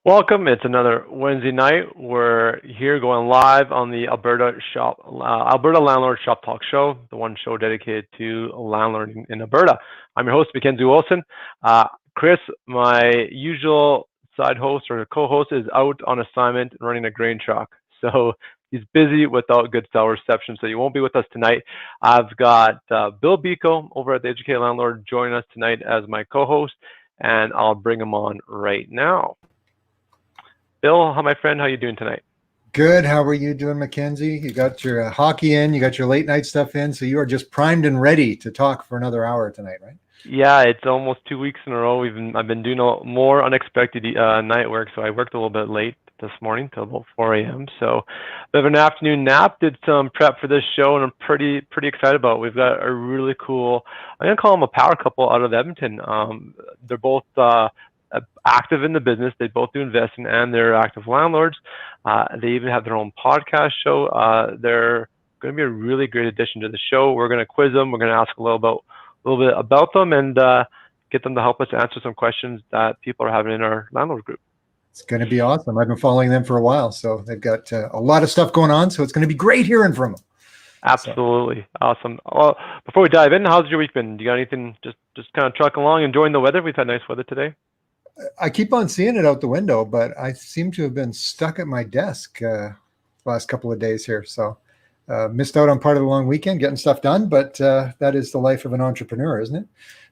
Welcome. It's another Wednesday night. We're here going live on the Alberta Landlord Shoptalk show, the one show dedicated to landlording in Alberta. I'm your host, MacKenzie Wilson. Chris, my usual side host or co-host, is out on assignment running a grain truck. So he's busy without good cell reception, so he won't be with us tonight. I've got Bill Biko over at the Educated Landlord joining us tonight as my co-host, and I'll bring him on right now. Bill, my friend, how you doing tonight? Good. How are you doing, MacKenzie? You got your hockey in, you got your late night stuff in, so you are just primed and ready to talk for another hour tonight, right? Yeah, it's almost 2 weeks in a row. I've been doing more unexpected night work, so I worked a little bit late this morning till about 4 a.m. So a bit of an afternoon nap. Did some prep for this show, and I'm pretty excited about it. We've got a really cool, I'm gonna call them a power couple out of Edmonton. They're both active in the business. They both do investing, and they're active landlords. They even have their own podcast show. They're going to be a really great addition to the show. We're going to quiz them. We're going to ask a little bit about them, and get them to help us answer some questions that people are having in our landlord group. It's going to be awesome. I've been following them for a while, so they've got a lot of stuff going on. So it's going to be great hearing from them. Absolutely. Awesome. Well, before we dive in, how's your week been? Do you got anything? Just kind of trucking along, enjoying the weather? We've had nice weather today. I keep on seeing it out the window, but I seem to have been stuck at my desk last couple of days here. So missed out on part of the long weekend getting stuff done, but that is the life of an entrepreneur, isn't it?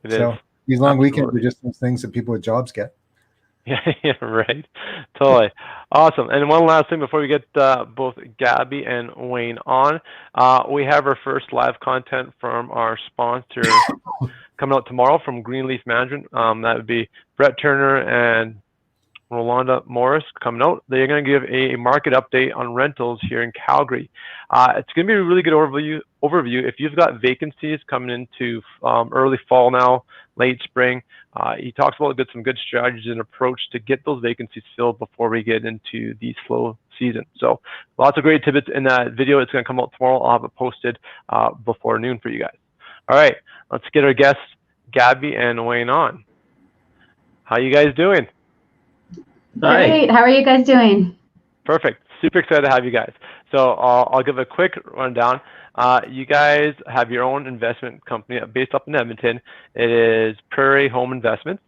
It so is. These long weekends are just those things that people with jobs get. Yeah, right. Totally. Awesome. And one last thing before we get both Gabby and Wayne on, we have our first live content from our sponsor coming out tomorrow from Greenleaf Management. That would be Brett Turner and Rolanda Morris coming out. They're going to give a market update on rentals here in Calgary. It's going to be a really good overview. If you've got vacancies coming into early fall now, late spring, he talks about some good strategies and approach to get those vacancies filled before we get into the slow season. So lots of great tidbits in that video. It's going to come out tomorrow. I'll have it posted before noon for you guys. All right, let's get our guests, Gabby and Wayne, on. How you guys doing? Great. How are you guys doing? Perfect. Super excited to have you guys. So I'll give a quick rundown. You guys have your own investment company based up in Edmonton. It is Prairie Home Investments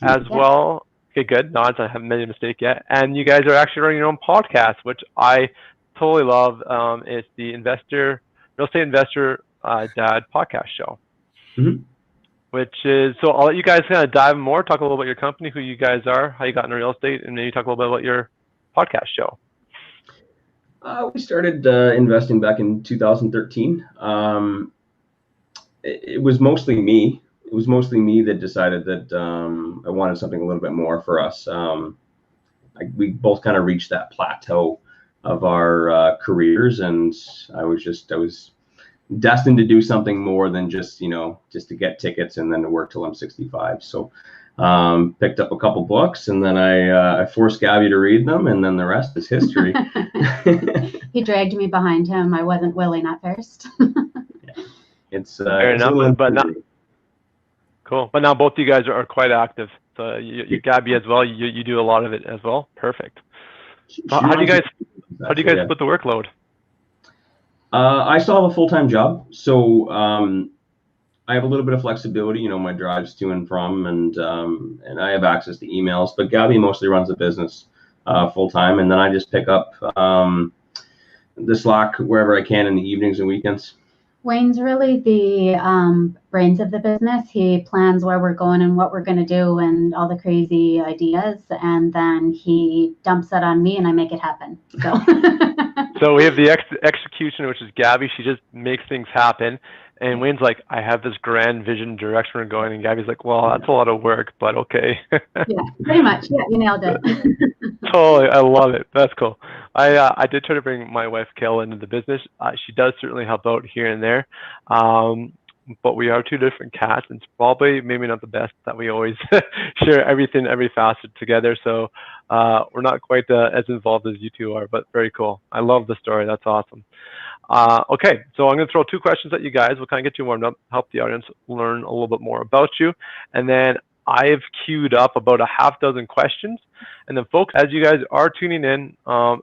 as well. Okay, good. Nods. I haven't made a mistake yet. And you guys are actually running your own podcast, which I totally love. It's the Real Estate Investor Dad podcast show. Mm-hmm. Which is, so I'll let you guys kind of dive more, talk a little about your company, who you guys are, how you got into real estate, and maybe talk a little bit about your podcast show. We started investing back in 2013. It was mostly me. It was mostly me that decided that I wanted something a little bit more for us. We both kind of reached that plateau of our careers, and I was destined to do something more than just to get tickets and then to work till I'm 65. So picked up a couple books, and then I forced Gabby to read them, and then the rest is history. He dragged me behind him. I wasn't willing at first. Yeah. It's fair enough, but not cool. But now both of you guys are quite active. So you Gabby as well. You do a lot of it as well. Perfect. How do you guys split the workload? I still have a full-time job, so I have a little bit of flexibility. My drives to and from, and I have access to emails. But Gabby mostly runs the business full-time, and then I just pick up the slack wherever I can in the evenings and weekends. Wayne's really the brains of the business. He plans where we're going and what we're going to do and all the crazy ideas, and then he dumps that on me, and I make it happen. So. So we have the execution, which is Gabby. She just makes things happen. And Wayne's like, I have this grand vision direction we're going. And Gabby's like, well, that's a lot of work, but okay. Yeah, pretty much. Yeah, you nailed it. Totally. I love it. That's cool. I did try to bring my wife, Kayla, into the business. She does certainly help out here and there. But we are two different cats, and it's probably maybe not the best that we always share every facet together. So we're not quite as involved as you two are, but very cool. I love the story. That's awesome. Okay, so I'm going to throw two questions at you guys. We'll kind of get you warmed up, help the audience learn a little bit more about you, and then I've queued up about a half dozen questions. And then folks, as you guys are tuning in,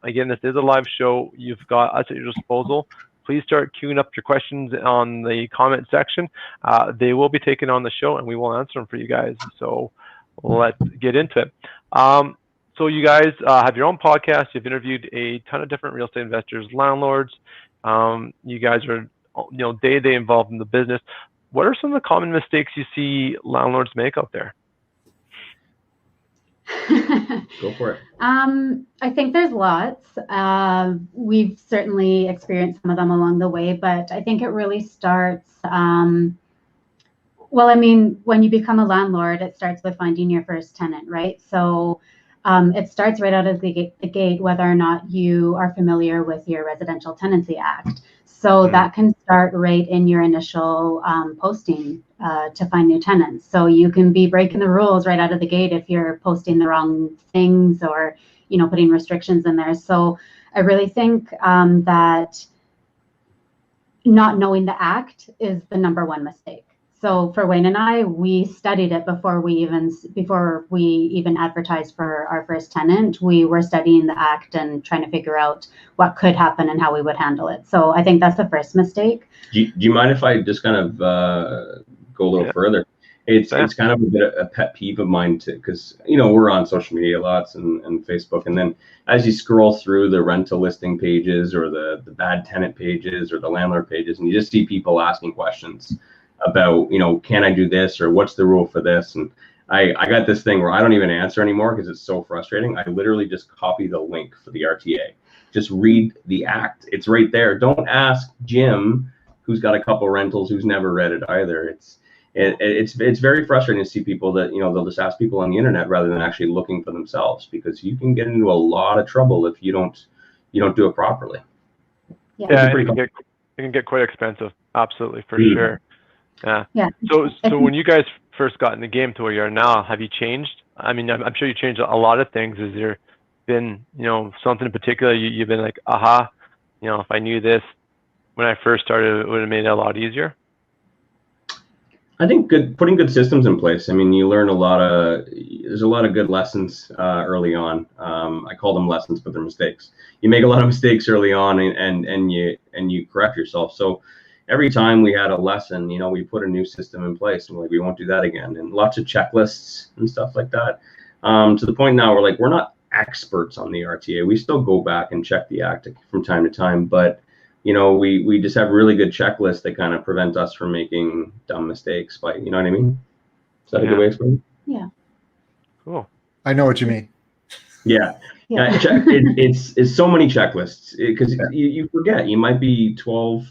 again, this is a live show. You've got us at your disposal. Please start queuing up your questions on the comment section. They will be taken on the show and we will answer them for you guys. So let's get into it. So you guys have your own podcast. You've interviewed a ton of different real estate investors, landlords. You guys are, day-to-day involved in the business. What are some of the common mistakes you see landlords make out there? Go for it. I think there's lots. We've certainly experienced some of them along the way, but I think it really starts, when you become a landlord, it starts with finding your first tenant, right? So it starts right out of the gate, whether or not you are familiar with your Residential Tenancy Act. So that can start right in your initial posting to find new tenants. So you can be breaking the rules right out of the gate if you're posting the wrong things or, putting restrictions in there. So I really think that not knowing the act is the number one mistake. So for Wayne and I, we studied it before we even advertised for our first tenant. We were studying the act and trying to figure out what could happen and how we would handle it. So I think that's the first mistake. Do you mind if I just kind of go a little further? It's kind of a bit of a pet peeve of mine too, because we're on social media lots and Facebook, and then as you scroll through the rental listing pages or the bad tenant pages or the landlord pages, and you just see people asking questions about, can I do this, or what's the rule for this? And I got this thing where I don't even answer anymore because it's so frustrating. I literally just copy the link for the RTA. Just read the act. It's right there. Don't ask Jim, who's got a couple rentals, who's never read it either. It's very frustrating to see people that, they'll just ask people on the internet rather than actually looking for themselves, because you can get into a lot of trouble if you don't do it properly. Yeah, it can get quite expensive. Absolutely, for sure. Yeah. So when you guys first got in the game to where you are now, have you changed? I'm sure you changed a lot of things. Has there been, something in particular you've been like, aha, if I knew this when I first started, it would have made it a lot easier? I think putting good systems in place. You learn there's a lot of good lessons early on. I call them lessons, but they're mistakes. You make a lot of mistakes early on and you correct yourself. So every time we had a lesson, we put a new system in place, and we won't do that again. And lots of checklists and stuff like that. To the point now where we're not experts on the RTA. We still go back and check the act from time to time, but we just have really good checklists that kind of prevent us from making dumb mistakes. By you know what I mean? Is that a good way to explain it? Yeah. Cool. I know what you mean. Yeah. It's so many checklists because you forget. You might be 12,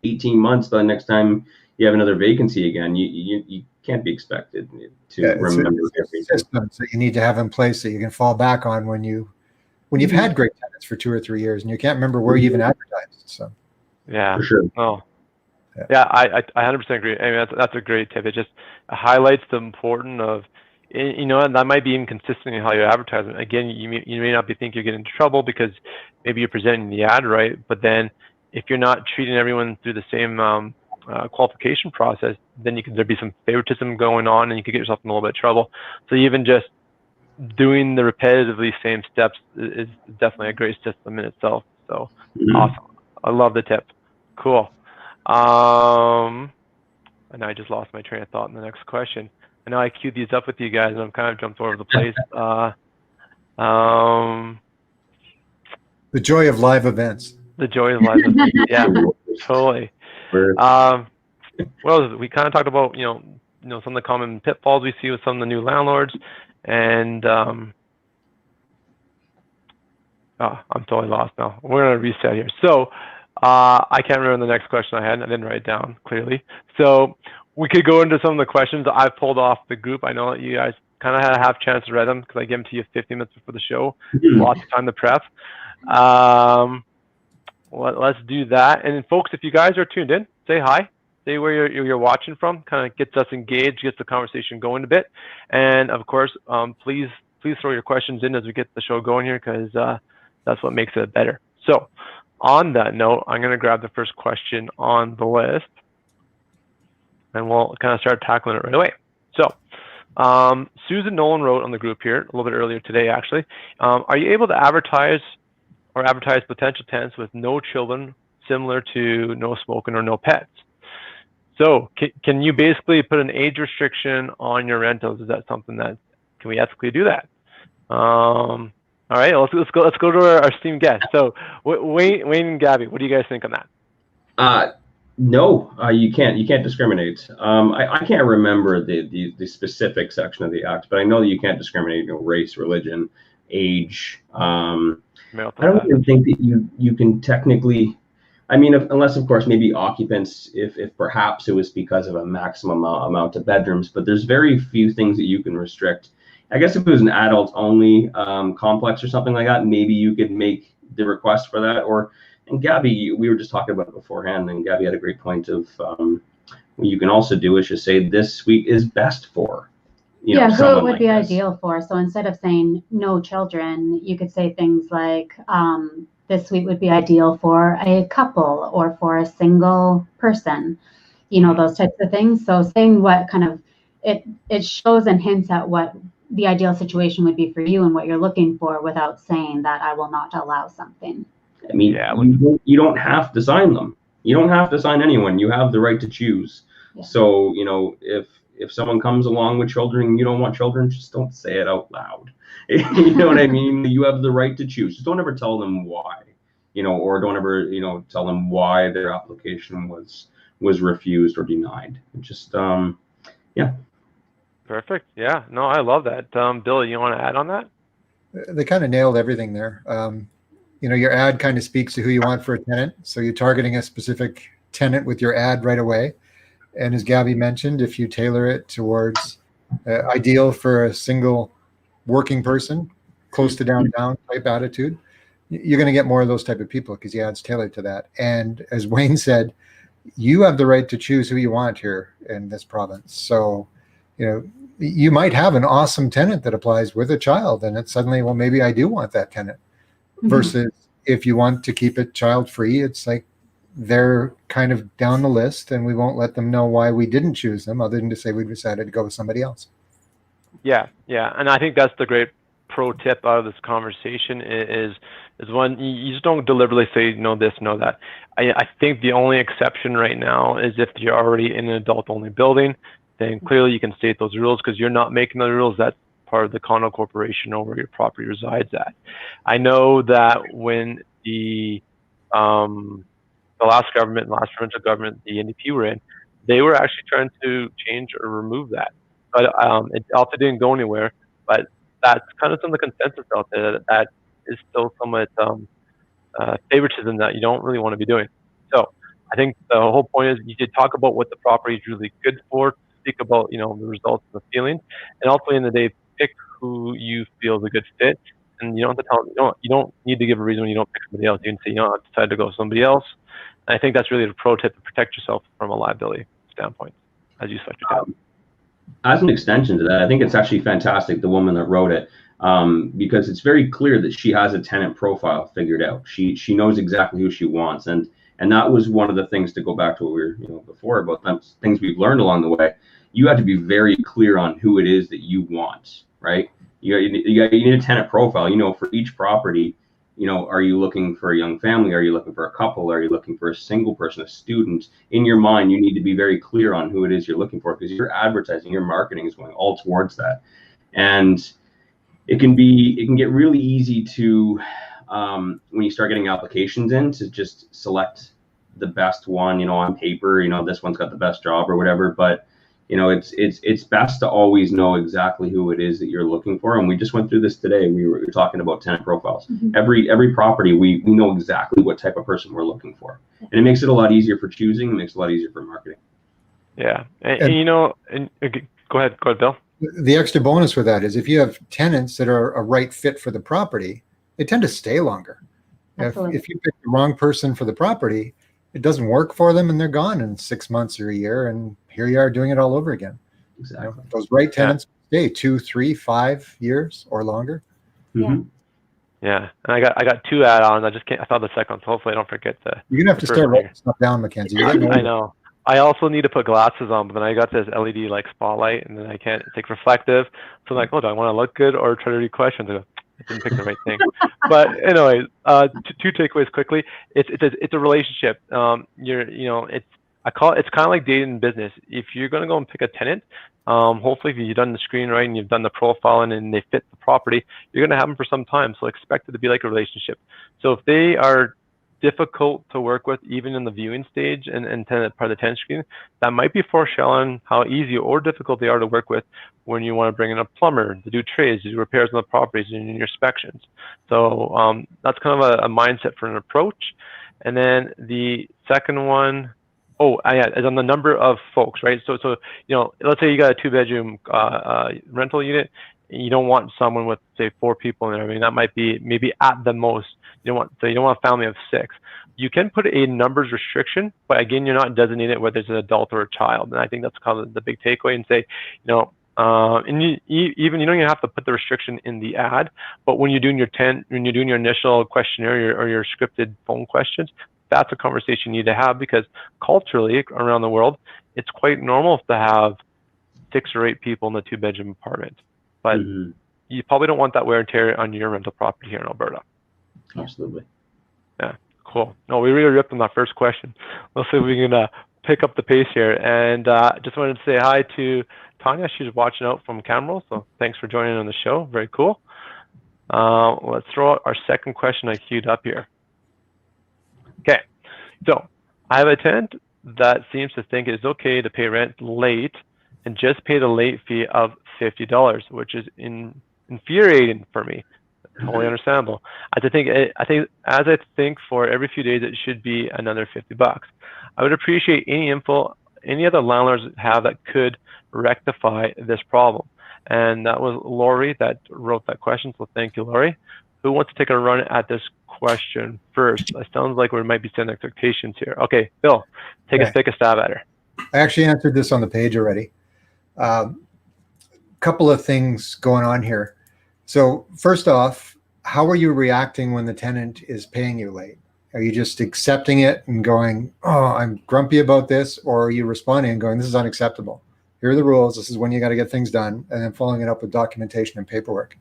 18 months the next time you have another vacancy again. You can't be expected to remember everything. Systems that you need to have in place that you can fall back on when you've had great tenants for 2 or 3 years and you can't remember where you even advertised. So yeah, for sure. Oh, yeah, I 100% agree. That's a great tip. It just highlights the importance of, and that might be inconsistent in how you advertise it. Again, you may not be thinking you're getting into trouble because maybe you're presenting the ad right, but then if you're not treating everyone through the same qualification process, then there'd be some favoritism going on, and you could get yourself in a little bit of trouble. So even just doing the repetitively same steps is definitely a great system in itself. So awesome. I love the tip. Cool. And I just lost my train of thought in the next question. I know I queued these up with you guys, and I'm kind of jumped all over the place. The joy of live events. The joy of live events. Yeah, totally. Well, we kind of talked about some of the common pitfalls we see with some of the new landlords, and I'm totally lost now. We're gonna reset here. So I can't remember the next question I had. I didn't write it down clearly. So we could go into some of the questions I pulled off the group. I know that you guys kind of had a half chance to read them because I gave them to you 50 minutes before the show. Lots of time to prep. Let's do that. And then, folks, if you guys are tuned in, say hi. Say where you're watching from. Kind of gets us engaged, gets the conversation going a bit. And of course, please throw your questions in as we get the show going here, because that's what makes it better. So on that note, I'm going to grab the first question on the list, and we'll kind of start tackling it right away. So Susan Nolan wrote on the group here a little bit earlier today, actually. Are you able to advertise potential tenants with no children, similar to no smoking or no pets? So can you basically put an age restriction on your rentals? Is that something that, can we ethically do that? All right, let's go to our esteemed guest. So Wayne and Gabby, what do you guys think on that? No, you can't discriminate. I can't remember the specific section of the act, but I know that you can't discriminate, race, religion, age. I don't even think that you can technically. I mean, unless of course maybe occupants, if perhaps it was because of a maximum amount of bedrooms, but there's very few things that you can restrict. I guess if it was an adult only complex or something like that, maybe you could make the request for that. And Gabby, we were just talking about it beforehand, and Gabby had a great point of what you can also do is just say this suite is best for, who it would be ideal for. So instead of saying no children, you could say things like this suite would be ideal for a couple or for a single person, those types of things. So saying what kind of it shows and hints at what the ideal situation would be for you and what you're looking for, without saying that I will not allow something. I mean, you don't have to sign them. You don't have to sign anyone. You have the right to choose. Yeah. So, if someone comes along with children and you don't want children, just don't say it out loud. You know what I mean? You have the right to choose. Just don't ever tell them why, or don't ever, tell them why their application was refused or denied. Just, yeah. Perfect. Yeah. No, I love that. Bill, you want to add on that? They kind of nailed everything there. Your ad kind of speaks to who you want for a tenant. So you're targeting a specific tenant with your ad right away. And as Gabby mentioned, if you tailor it towards ideal for a single working person, close to downtown type attitude, you're going to get more of those type of people because the ad's tailored to that. And as Wayne said, you have the right to choose who you want here in this province. So, you might have an awesome tenant that applies with a child, and it's suddenly, well, maybe I do want that tenant. Versus if you want to keep it child free, it's like they're kind of down the list and we won't let them know why we didn't choose them other than to say we decided to go with somebody else. Yeah. And I think that's the great pro tip out of this conversation is when you just don't deliberately say no this, no that. I think the only exception right now is if you're already in an adult only building, then clearly you can state those rules because you're not making the rules. That's part of the condo corporation or where your property resides at. I know that when the last provincial government, the NDP were in, they were actually trying to change or remove that, but it also didn't go anywhere. But that's kind of some of the consensus out there that is still somewhat favoritism that you don't really want to be doing. So I think the whole point is you should talk about what the property is really good for, speak about the results and the feeling, and ultimately in the day pick who you feel is a good fit. And you don't have to tell you don't need to give a reason when you don't pick somebody else. You can say, I've decided to go with somebody else. And I think that's really the pro tip to protect yourself from a liability standpoint as you select your tenant. As an extension to that, I think it's actually fantastic, the woman that wrote it, because it's very clear that she has a tenant profile figured out. She knows exactly who she wants, and that was one of the things, to go back to what we were before about things we've learned along the way. You have to be very clear on who it is that you want, right? You need a tenant profile. For each property, are you looking for a young family? Are you looking for a couple? Are you looking for a single person, a student? In your mind, you need to be very clear on who it is you're looking for, because your advertising, your marketing is going all towards that. And it can get really easy to, when you start getting applications in, to just select the best one, on paper, this one's got the best job or whatever. But it's best to always know exactly who it is that you're looking for. And we just went through this today. We were talking about tenant profiles. Every property, we know exactly what type of person we're looking for. And it makes it a lot easier for choosing. It makes it a lot easier for marketing. Yeah. And go ahead, Bill. The extra bonus with that is if you have tenants that are a right fit for the property, they tend to stay longer. If you pick the wrong person for the property, it doesn't work for them and they're gone in 6 months or a year, and here you are doing it all over again. Exactly. Those right tenants stay 2, 3, 5 years or longer. Yeah. Yeah, and I got 2 add-ons. I thought the second one, so hopefully I don't forget the. You're gonna have to start writing stuff down, MacKenzie. I know. I also need to put glasses on, but then I got this LED like spotlight, and then I can't. It's like reflective. So I'm like, oh, do I want to look good or try to read questions? I didn't pick the right thing. But anyway, two takeaways quickly. It's a relationship. It's kind of like dating in business. If you're going to go and pick a tenant, hopefully if you've done the screen right and you've done the profiling and they fit the property, you're going to have them for some time. So expect it to be like a relationship. So if they are difficult to work with even in the viewing stage and part of the tenant screen, that might be foreshadowing how easy or difficult they are to work with when you want to bring in a plumber to do trades, to do repairs on the properties and in your inspections. So that's kind of a mindset for an approach. And then the second one, is on the number of folks, right? So let's say you got a 2-bedroom rental unit, and you don't want someone with say 4 people in there. I mean, that might be maybe at the most. You don't want a family of 6. You can put a numbers restriction, but again, you're not designating it whether it's an adult or a child. And I think that's kind of the big takeaway. And say, and you don't even have to put the restriction in the ad, but when you're doing your initial questionnaire or your scripted phone questions, that's a conversation you need to have, because culturally around the world, it's quite normal to have 6 or 8 people in a 2-bedroom apartment. But you probably don't want that wear and tear on your rental property here in Alberta. Absolutely. Yeah, cool. No, we really ripped on that first question. Let's see if we can pick up the pace here. And just wanted to say hi to Tanya. She's watching out from camera, so thanks for joining on the show. Very cool. Let's throw out our second question I queued up here. Okay, so I have a tenant that seems to think it's okay to pay rent late and just pay the late fee of $50, which is infuriating for me. Totally understandable. I think for every few days it should be another $50. I would appreciate any info any other landlords have that could rectify this problem. And that was Lori that wrote that question. So thank you, Lori. Who wants to take a run at this question first? It sounds like we might be setting expectations here. Okay, Bill, take a stab at her. I actually answered this on the page already. Couple of things going on here. So first off, how are you reacting when the tenant is paying you late? Are you just accepting it and going, oh, I'm grumpy about this? Or are you responding and going, this is unacceptable. Here are the rules. This is when you got to get things done. And then following it up with documentation and paperwork.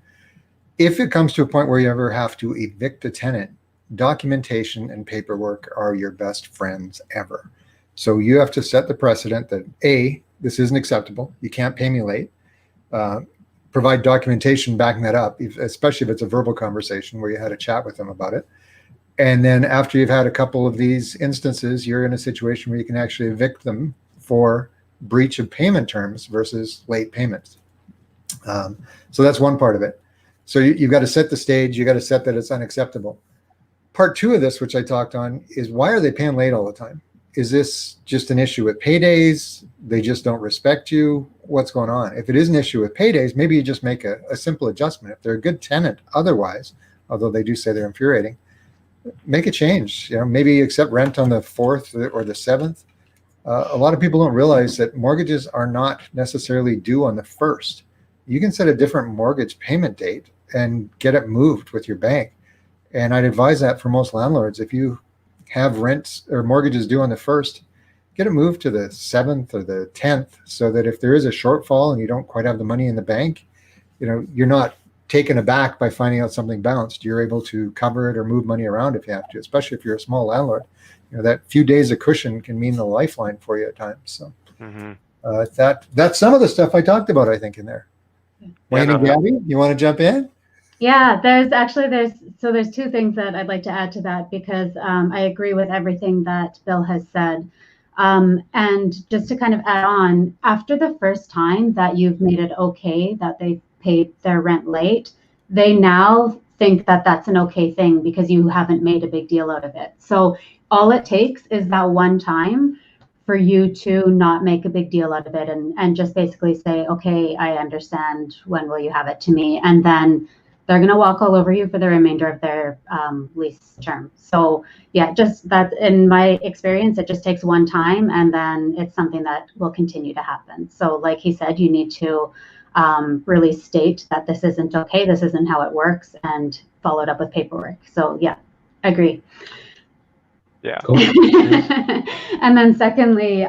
If it comes to a point where you ever have to evict a tenant, documentation and paperwork are your best friends ever. So you have to set the precedent that A, this isn't acceptable. You can't pay me late. Provide documentation backing that up, especially if it's a verbal conversation where you had a chat with them about it. And then after you've had a couple of these instances, you're in a situation where you can actually evict them for breach of payment terms versus late payments. So that's one part of it. So you've got to set the stage. You got to set that it's unacceptable. Part two of this, which I talked on, is why are they paying late all the time? Is this just an issue with paydays? They just don't respect you? What's going on? If it is an issue with paydays, maybe you just make a simple adjustment. If they're a good tenant otherwise, although they do say they're infuriating, make a change. Maybe accept rent on the 4th or the 7th. A lot of people don't realize that mortgages are not necessarily due on the 1st. You can set a different mortgage payment date and get it moved with your bank. And I'd advise that for most landlords. If you have rents or mortgages due on the 1st, get it moved to the 7th or the 10th, so that if there is a shortfall and you don't quite have the money in the bank, you're not taken aback by finding out something bounced. You're able to cover it or move money around if you have to, especially if you're a small landlord. That few days of cushion can mean the lifeline for you at times. So that's some of the stuff I talked about, I think, in there. Wayne and Gabby, you want to jump in? Yeah, there's two things that I'd like to add to that, because I agree with everything that Bill has said. And just to kind of add on, after the first time that you've made it okay that they paid their rent late, they now think that that's an okay thing because you haven't made a big deal out of it. So all it takes is that one time for you to not make a big deal out of it and just basically say, okay, I understand. When will you have it to me? And then they're going to walk all over you for the remainder of their lease term. So yeah, just that, in my experience, it just takes one time, and then it's something that will continue to happen. So like he said, you need to really state that this isn't okay, this isn't how it works, and follow it up with paperwork. So yeah, I agree. Yeah. Cool. And then secondly,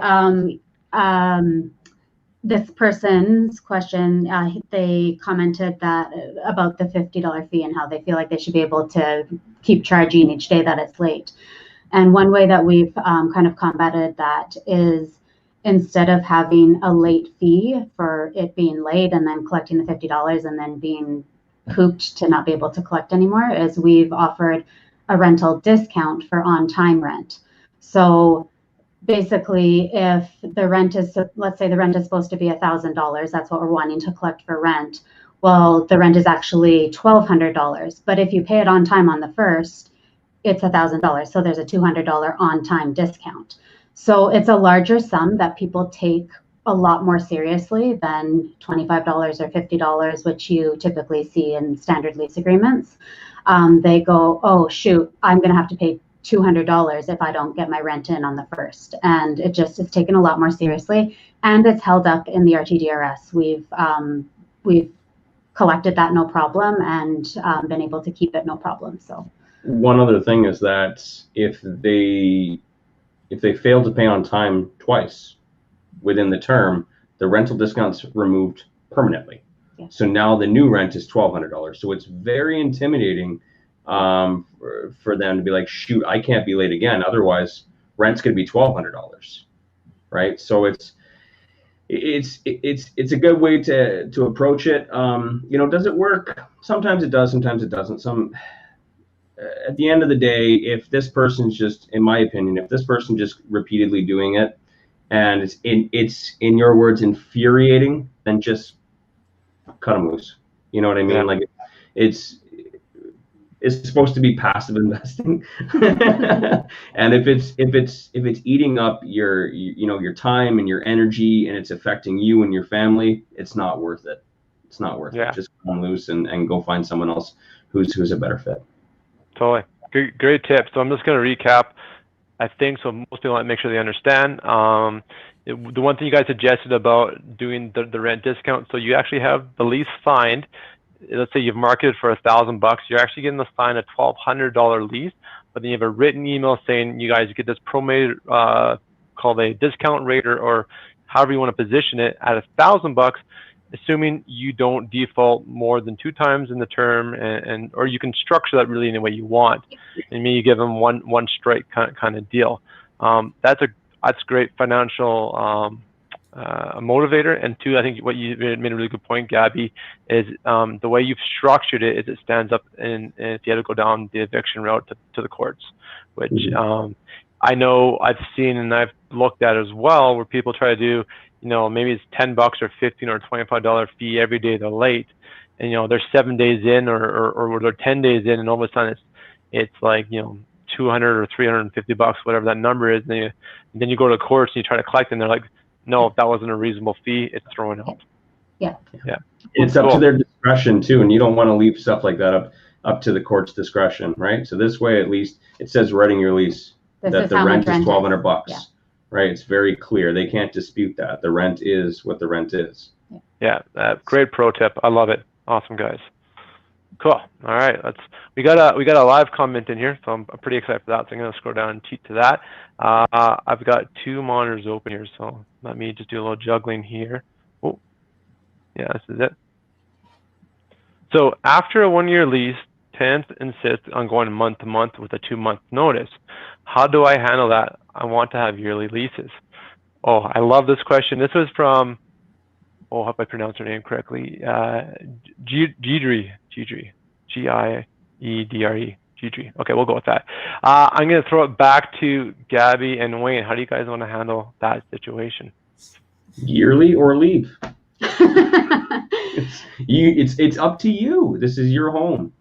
this person's question, they commented that about the $50 fee and how they feel like they should be able to keep charging each day that it's late. And one way that we've kind of combated that is, instead of having a late fee for it being late and then collecting the $50 and then being pooped to not be able to collect anymore, is we've offered a rental discount for on-time rent. So basically, if the rent is, let's say the rent is supposed to be $1,000, that's what we're wanting to collect for rent. Well, the rent is actually $1,200, but if you pay it on time on the first, it's $1,000. So there's a $200 on-time discount. So it's a larger sum that people take a lot more seriously than $25 or $50, which you typically see in standard lease agreements. They go, oh shoot, I'm going to have to pay $200 if I don't get my rent in on the first. And it just is taken a lot more seriously, and it's held up in the RTDRS. We've collected that no problem, and been able to keep it no problem. So one other thing is that if they fail to pay on time twice within the term, the rental discount's removed permanently. Yeah. So now the new rent is $1,200. So it's very intimidating for them to be like, shoot, I can't be late again. Otherwise, rent's going to be $1,200, right? So it's a good way to approach it. Does it work? Sometimes it does. Sometimes it doesn't. At the end of the day, if this person's just, in my opinion, if this person just repeatedly doing it, and it's in your words infuriating, then just cut them loose. You know what I mean? Yeah. Like it's supposed to be passive investing, and if it's eating up your time and your energy, and it's affecting you and your family, it's not worth it. It's not worth it. Just cut them loose and go find someone else who's a better fit. Totally. Great tip. So I'm just going to recap, I think, so most people want to make sure they understand. The one thing you guys suggested about doing the rent discount, so you actually have the lease signed. Let's say you've marketed for $1,000, you're actually getting assigned a $1,200 lease, but then you have a written email saying you guys get this prorated, called a discount rate, or however you want to position it, at $1,000, assuming you don't default more than 2 times in the term, or you can structure that really any way you want, and maybe you give them one straight kind of deal. That's great financial motivator. And 2, I think what you made a really good point, Gabby, is the way you've structured it is it stands up, and if you had to go down the eviction route to the courts, which I know I've seen and I've looked at as well, where people try to do, maybe it's $10 or $15 or $25 fee every day they're late, and they're 7 days in or they're 10 days in, and all of a sudden it's like $200 or $350, whatever that number is, and then you go to the courts and you try to collect, and they're like, no, if that wasn't a reasonable fee, it's thrown out. Yeah. It's up to their discretion too, and you don't want to leave stuff like that up to the court's discretion, right? So this way, at least it says right in your lease that the rent is $1,200. Yeah. Right? It's very clear. They can't dispute that. The rent is what the rent is. Yeah, great pro tip. I love it. Awesome, guys. Cool. All right, we got a live comment in here, so I'm pretty excited for that. So I'm gonna scroll down and cheat to that. I've got 2 monitors open here, so let me just do a little juggling here. Oh, yeah, this is it. So after a 1-year lease, tenants insist on going month to month with a 2-month notice. How do I handle that? I want to have yearly leases. Oh, I love this question. This was from, I hope I pronounced her name correctly. Giedre, G-I-E-D-R-E, Giedre. Okay, we'll go with that. I'm going to throw it back to Gabby and Wayne. How do you guys want to handle that situation? Yearly or leave? It's up to you. This is your home.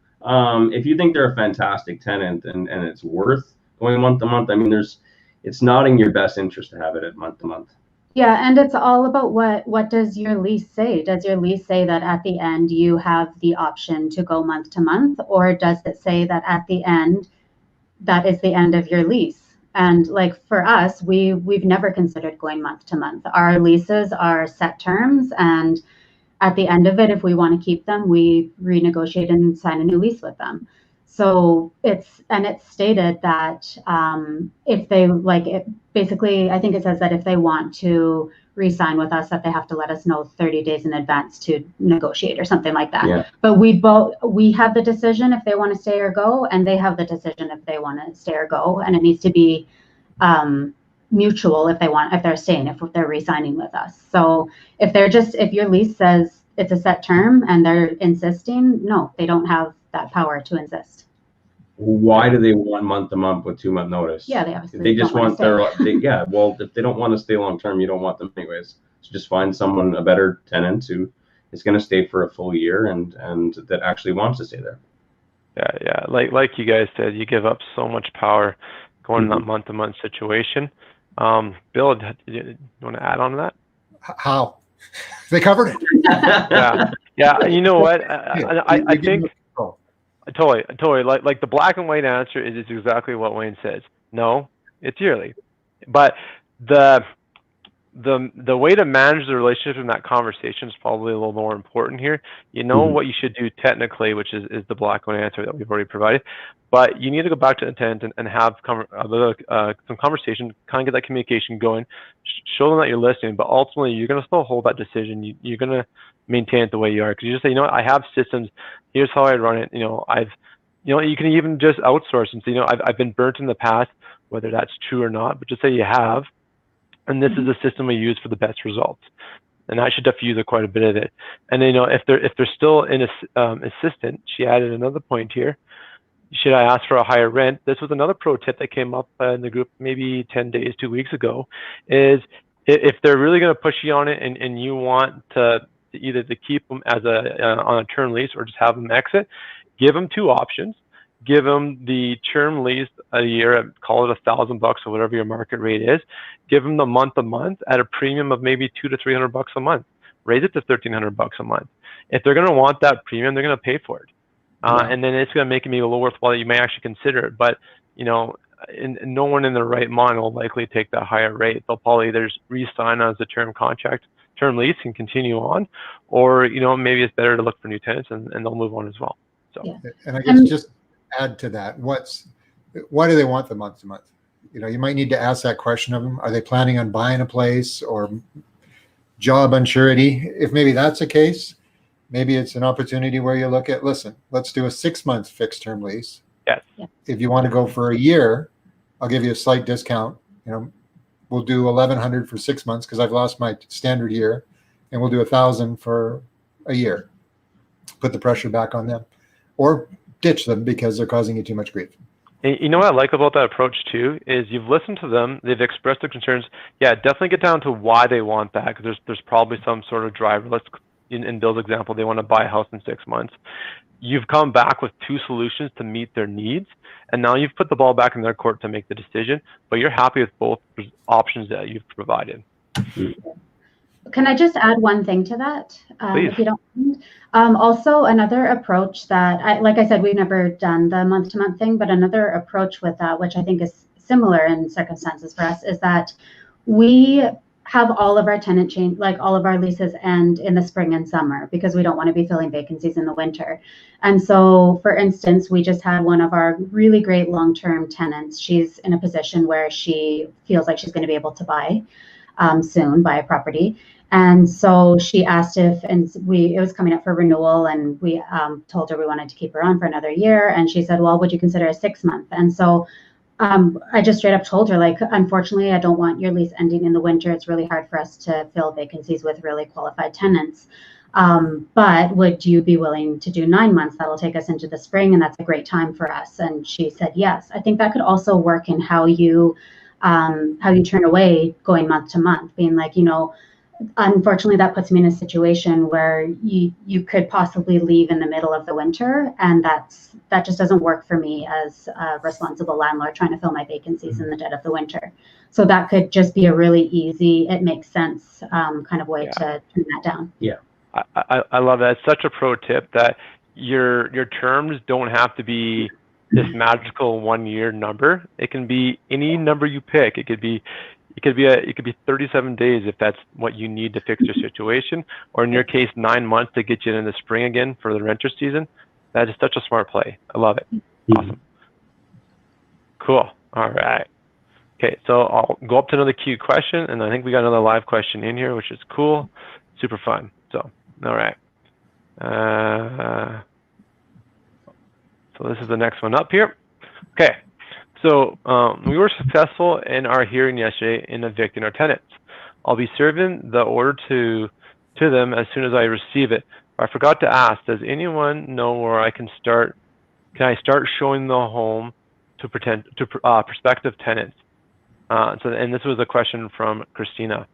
If you think they're a fantastic tenant and it's worth going month to month, I mean, it's not in your best interest to have it at month to month. Yeah, and it's all about what does your lease say? Does your lease say that at the end you have the option to go month to month, or does it say that at the end that is the end of your lease? And like for us, we've never considered going month to month. Our leases are set terms, and at the end of it, if we want to keep them, we renegotiate and sign a new lease with them. So it's stated that if they basically, I think it says that if they want to re-sign with us, that they have to let us know 30 days in advance to negotiate or something like that. Yeah. But we have the decision if they want to stay or go, and they have the decision if they want to stay or go, and it needs to be mutual if they're staying, if they're re-signing with us. So if your lease says it's a set term and they're insisting, no, they don't have that power to insist. Why do they want month to month with 2 month notice? Yeah, they obviously they just don't want wanna their yeah. Well, if they don't want to stay long term, you don't want them anyways. So just find someone, a better tenant who is going to stay for a full year and that actually wants to stay there. Yeah. Like you guys said, you give up so much power going in that month to month situation. Bill, do you want to add on to that? How? They covered it. Yeah. You know what? I think totally. Like the black and white answer is exactly what Wayne says. No, it's yearly. But the way to manage the relationship in that conversation is probably a little more important here. You know what you should do technically, which is the black and white answer that we've already provided. But you need to go back to the tenant and have some conversation, kind of get that communication going, show them that you're listening. But ultimately, you're going to still hold that decision. You're going to maintain it the way you are, because you just say, you know what, I have systems. Here's how I run it. You can even just outsource and say, I've been burnt in the past, whether that's true or not. But just say you have. And this is the system we use for the best results. And I should definitely use quite a bit of it. And then, if they're still insistent, she added another point here. Should I ask for a higher rent? This was another pro tip that came up in the group maybe 10 days, 2 weeks ago, is if they're really going to push you on it and you want to either to keep them as on a term lease or just have them exit, give them two options. Give them the term lease a year, call it $1,000 or whatever your market rate is. Give them the month to month at a premium of maybe $200 to $300 a month. Raise it to $1,300 a month. If they're going to want that premium, they're going to pay for it. And then it's going to make it maybe a little worthwhile. You may actually consider it, but no one in their right mind will likely take that higher rate. They'll probably either re-sign as a term lease and continue on, or maybe it's better to look for new tenants and they'll move on as well. So, and I guess just add to that, why do they want the month to month? You might need to ask that question of them. Are they planning on buying a place or job unsurety? If maybe that's the case, maybe it's an opportunity where you look at, listen, let's do a 6 month fixed term lease. Yes. If you want to go for a year, I'll give you a slight discount. We'll do $1,100 for 6 months because I've lost my standard year, and we'll do $1,000 for a year. Put the pressure back on them, or ditch them because they're causing you too much grief. And you know what I like about that approach too is you've listened to them, they've expressed their concerns. Yeah, definitely get down to why they want that, because there's probably some sort of driver. In Bill's example, they want to buy a house in 6 months. You've come back with two solutions to meet their needs, and now you've put the ball back in their court to make the decision, but you're happy with both options that you've provided. Can I just add one thing to that, if you don't mind? Also, another approach that, like I said, we've never done the month-to-month thing, but another approach with that, which I think is similar in circumstances for us, is that we have all of our tenant change, like all of our leases end in the spring and summer, because we don't want to be filling vacancies in the winter. And so, for instance, we just had one of our really great long-term tenants. She's in a position where she feels like she's going to be able to buy a property. And so she asked it was coming up for renewal, and we told her we wanted to keep her on for another year. And she said, well, would you consider a 6 month? And so I just straight up told her, unfortunately, I don't want your lease ending in the winter. It's really hard for us to fill vacancies with really qualified tenants. But would you be willing to do 9 months? That'll take us into the spring, and that's a great time for us. And she said, yes. I think that could also work in how you turn away going month to month, being like, unfortunately, that puts me in a situation where you could possibly leave in the middle of the winter, and that just doesn't work for me as a responsible landlord trying to fill my vacancies in the dead of the winter. So that could just be a really easy, it makes sense kind of way to turn that down. Yeah, I love that. It's such a pro tip that your terms don't have to be this magical 1 year number. It can be any number you pick. It could be 37 days if that's what you need to fix your situation, or in your case, 9 months to get you in the spring again for the renter season. That is such a smart play. I love it. Awesome. Cool. All right. Okay, so I'll go up to another queue question, and I think we got another live question in here, which is cool, super fun. So, all right. So this is the next one up here. Okay, so we were successful in our hearing yesterday in evicting our tenants. I'll be serving the order to them as soon as I receive it. I forgot to ask, does anyone know where I can start? Can I start showing the home to prospective tenants? And this was a question from Christina.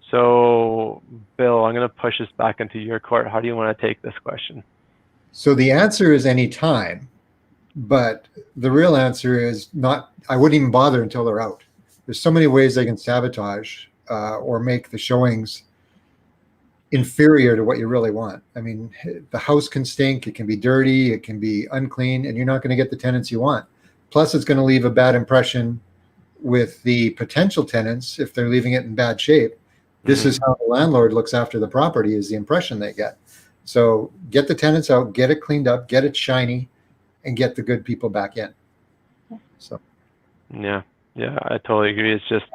So, Bill, I'm going to push this back into your court. How do you want to take this question? So the answer is any time, but the real answer is not. I wouldn't even bother until they're out. There's so many ways they can sabotage or make the showings inferior to what you really want. I mean, the house can stink, it can be dirty, it can be unclean, and you're not going to get the tenants you want. Plus, it's going to leave a bad impression with the potential tenants if they're leaving it in bad shape. This is how the landlord looks after the property, is the impression they get. So get the tenants out, get it cleaned up, get it shiny, and get the good people back in. So yeah, I totally agree. It's just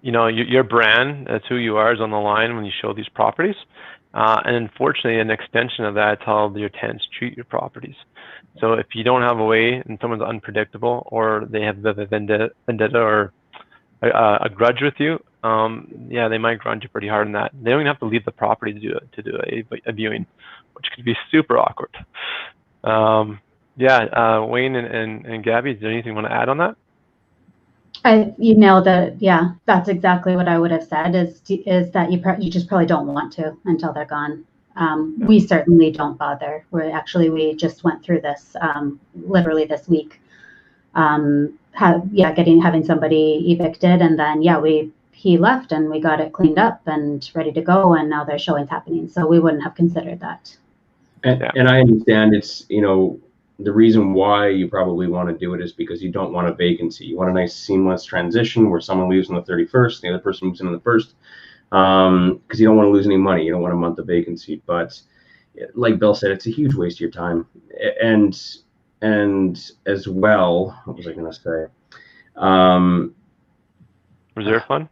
you know, your brand, that's who you are, is on the line when you show these properties. And unfortunately, an extension of that is how your tenants treat your properties. So if you don't have a way and someone's unpredictable, or they have a vendetta or a grudge with you, yeah, they might grunt you pretty hard on that. They don't even have to leave the property to do a viewing, which could be super awkward. Yeah, Wayne and Gabby, is there anything you want to add on that? You nailed it. Yeah, that's exactly what I would have said. Is that you just probably don't want to until they're gone. We certainly don't bother. We just went through this literally this week. Having somebody evicted, and then he left, and we got it cleaned up and ready to go, and now there's showings happening. So we wouldn't have considered that. And I understand it's, you know, the reason why you probably want to do it is because you don't want a vacancy. You want a nice seamless transition where someone leaves on the 31st, the other person moves in on the 1st, because you don't want to lose any money. You don't want a month of vacancy. But like Bill said, it's a huge waste of your time. And as well, what was I going to say? Reserve fund?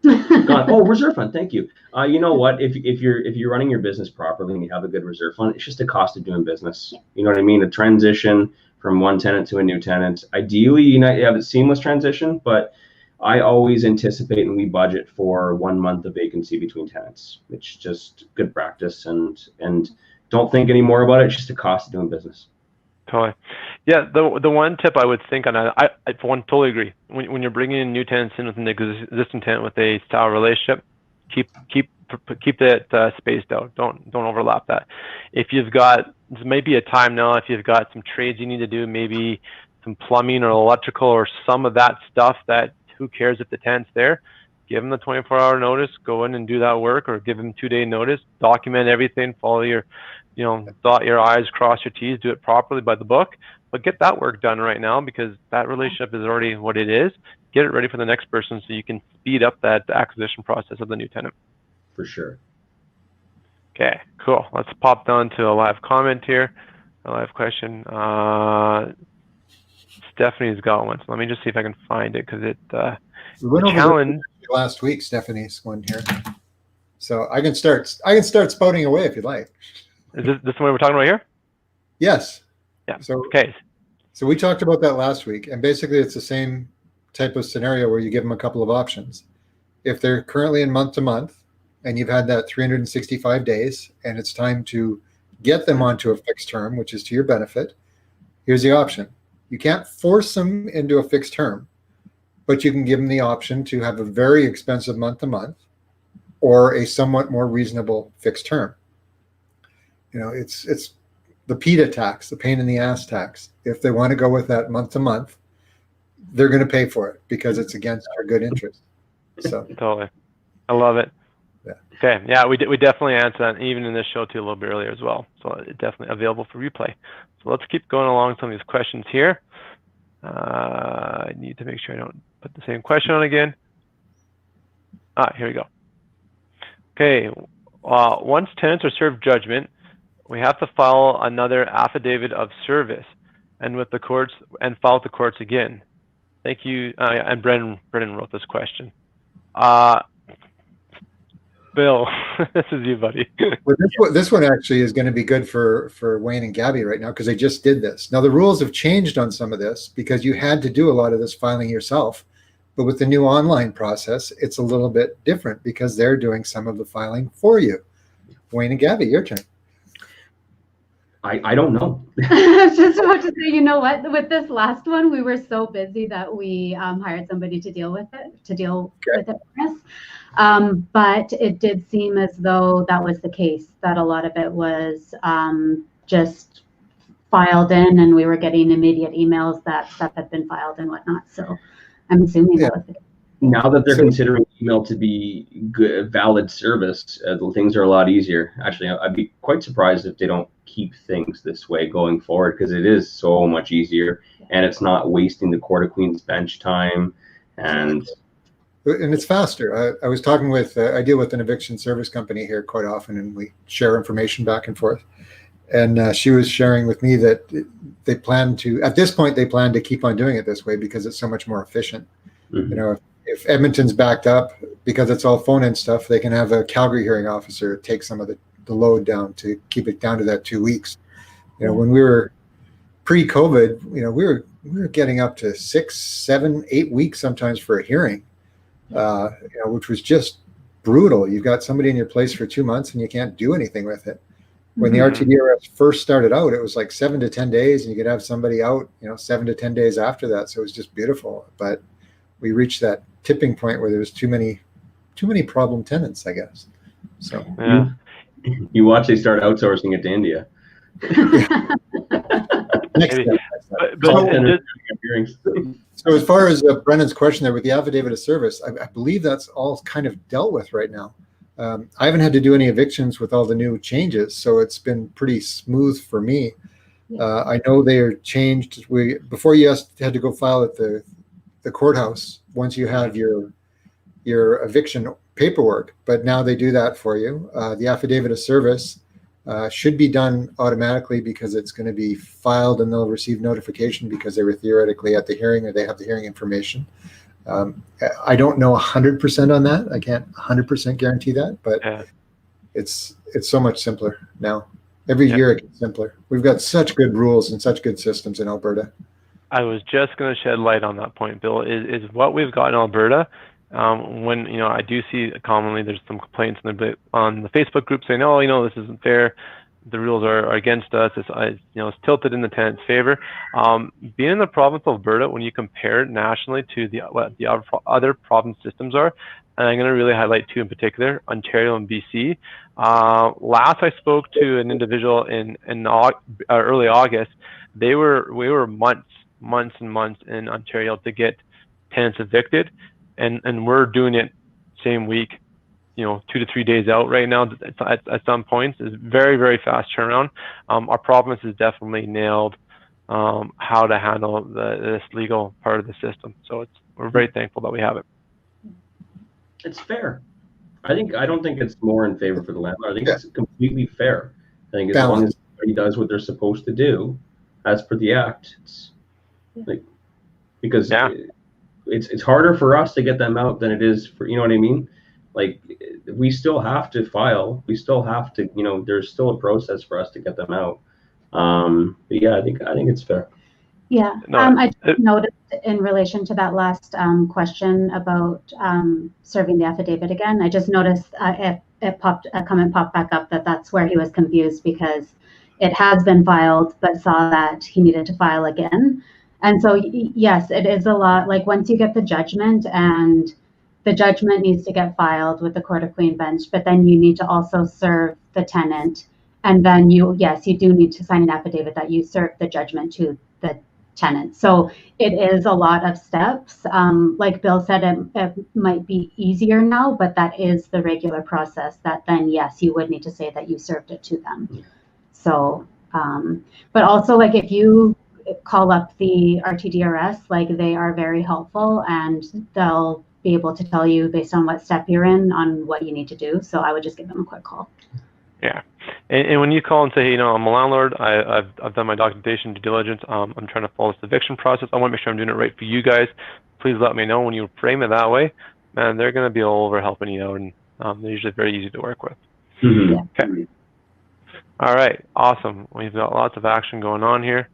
Reserve fund. Thank you. You know what? If you're running your business properly and you have a good reserve fund, it's just a cost of doing business. You know what I mean? A transition from one tenant to a new tenant. Ideally, you have a seamless transition, but I always anticipate and we budget for 1 month of vacancy between tenants. It's just good practice, and don't think any more about it. It's just a cost of doing business. Totally. Yeah, the one tip I would think on that, I for one totally agree. When you're bringing in new tenants in with an existing tenant with a style relationship, keep that spaced out. Don't overlap that. If you've got, this may be a time now, if you've got some trades you need to do, maybe some plumbing or electrical or some of that stuff that who cares if the tenant's there, give them the 24-hour notice, go in and do that work, or give them 2-day notice, document everything, follow your, dot your I's, cross your T's, do it properly by the book, but get that work done right now, because that relationship is already what it is. Get it ready for the next person so you can speed up that acquisition process of the new tenant. For sure. Okay, cool. Let's pop down to a live comment here, a live question. Stephanie's got one, so let me just see if I can find it, because we went over last week. Stephanie's one here, so I can start spouting away if you'd like. Is this the one we're talking about here? Yes. Yeah. So okay. So we talked about that last week, and basically it's the same type of scenario where you give them a couple of options. If they're currently in month to month, and you've had that 365 days, and it's time to get them onto a fixed term, which is to your benefit, here's the option. You can't force them into a fixed term, but you can give them the option to have a very expensive month to month or a somewhat more reasonable fixed term. It's the PITA tax, the pain in the ass tax. If they want to go with that month to month, they're going to pay for it because it's against our good interest. So totally. I love it. Yeah. Okay. Yeah, we definitely answered that even in this show too a little bit earlier as well. So it's definitely available for replay. So let's keep going along some of these questions here. I need to make sure I don't put the same question on again. Here we go. Okay. Once tenants are served judgment, we have to file another affidavit of service. and with the courts and file with the courts again. Thank you. And Brennan wrote this question. Bill, this is you, buddy. Well, this one actually is going to be good for Wayne and Gabby right now, because they just did this. Now the rules have changed on some of this because you had to do a lot of this filing yourself, but with the new online process, it's a little bit different because they're doing some of the filing for you. Wayne and Gabby, your turn. I don't know. I was just about to say, you know what? With this last one, we were so busy that we hired somebody to deal with it, with it for us. But it did seem as though that was the case, that a lot of it was just filed in, and we were getting immediate emails that stuff had been filed and whatnot. So I'm assuming that was the case. Now that they're considering email to be good, valid service, things are a lot easier. Actually, I'd be quite surprised if they don't keep things this way going forward, because it is so much easier, and it's not wasting the Court of Queen's Bench time, and it's faster. I was talking with, I deal with an eviction service company here quite often, and we share information back and forth. And she was sharing with me that they plan to, at this point, they plan to keep on doing it this way because it's so much more efficient. Mm-hmm. You know, if Edmonton's backed up, because it's all phone-in stuff, they can have a Calgary hearing officer take some of the load down to keep it down to that 2 weeks. You know, when we were pre-COVID, you know, we were getting up to 6, 7, 8 weeks sometimes for a hearing, you know, which was just brutal. You've got somebody in your place for 2 months and you can't do anything with it. When the RTDRS first started out, it was like 7 to 10 days, and you could have somebody out, you know, 7 to 10 days after that. So it was just beautiful. But we reached that tipping point where there was too many problem tenants, I guess. So yeah. You watch they start outsourcing it to India. So as far as Brennan's question there with the affidavit of service, I believe that's all kind of dealt with right now. I haven't had to do any evictions with all the new changes, so it's been pretty smooth for me. I know they are changed. Before you had to go file at the courthouse once you have your eviction paperwork, but now they do that for you. The affidavit of service should be done automatically because it's going to be filed and they'll receive notification because they were theoretically at the hearing or they have the hearing information. I don't know 100% on that. I can't 100% guarantee that, but it's so much simpler now. Every year it gets simpler. We've got such good rules and such good systems in Alberta. I was just going to shed light on that point, Bill, is what we've got in Alberta. When, you know, I do see commonly there's some complaints on the Facebook group saying, oh, you know, this isn't fair. The rules are against us. It's tilted in the tenant's favor. Being in the province of Alberta, when you compare it nationally to what the other province systems are, and I'm going to really highlight two in particular, Ontario and BC. Last I spoke to an individual in early August, we were months and months in Ontario to get tenants evicted, and we're doing it same week. You know, 2 to 3 days out right now at some points. Is very, very fast turnaround. Our province has definitely nailed how to handle this legal part of the system. So we're very thankful that we have it. It's fair. I don't think it's more in favor for the landlord. I think it's completely fair. I think as long as everybody does what they're supposed to do, as per the act, it's like, because it's harder for us to get them out than it is for, you know what I mean? Like, we still have to file. We still have to, you know, there's still a process for us to get them out. But yeah, I think it's fair. Yeah, I just noticed in relation to that last question about serving the affidavit again. I just noticed a comment popped back up that's where he was confused because it has been filed, but saw that he needed to file again. And so yes, it is a lot. Like once you get the judgment, and the judgment needs to get filed with the Court of Queen Bench, but then you need to also serve the tenant, and then you do need to sign an affidavit that you serve the judgment to the tenant. So it is a lot of steps. Like Bill said, it might be easier now, but that is the regular process. That then yes, you would need to say that you served it to them. So, but also like if you call up the RTDRS, like they are very helpful and they'll be able to tell you based on what step you're in on what you need to do. So I would just give them a quick call. Yeah. And when you call and say, hey, I'm a landlord, I've done my documentation due diligence, I'm trying to follow this eviction process, I want to make sure I'm doing it right for you guys, please let me know. When you frame it that way, man, they're going to be all over helping you out, and they're usually very easy to work with. Okay. All right, awesome. We've got lots of action going on here.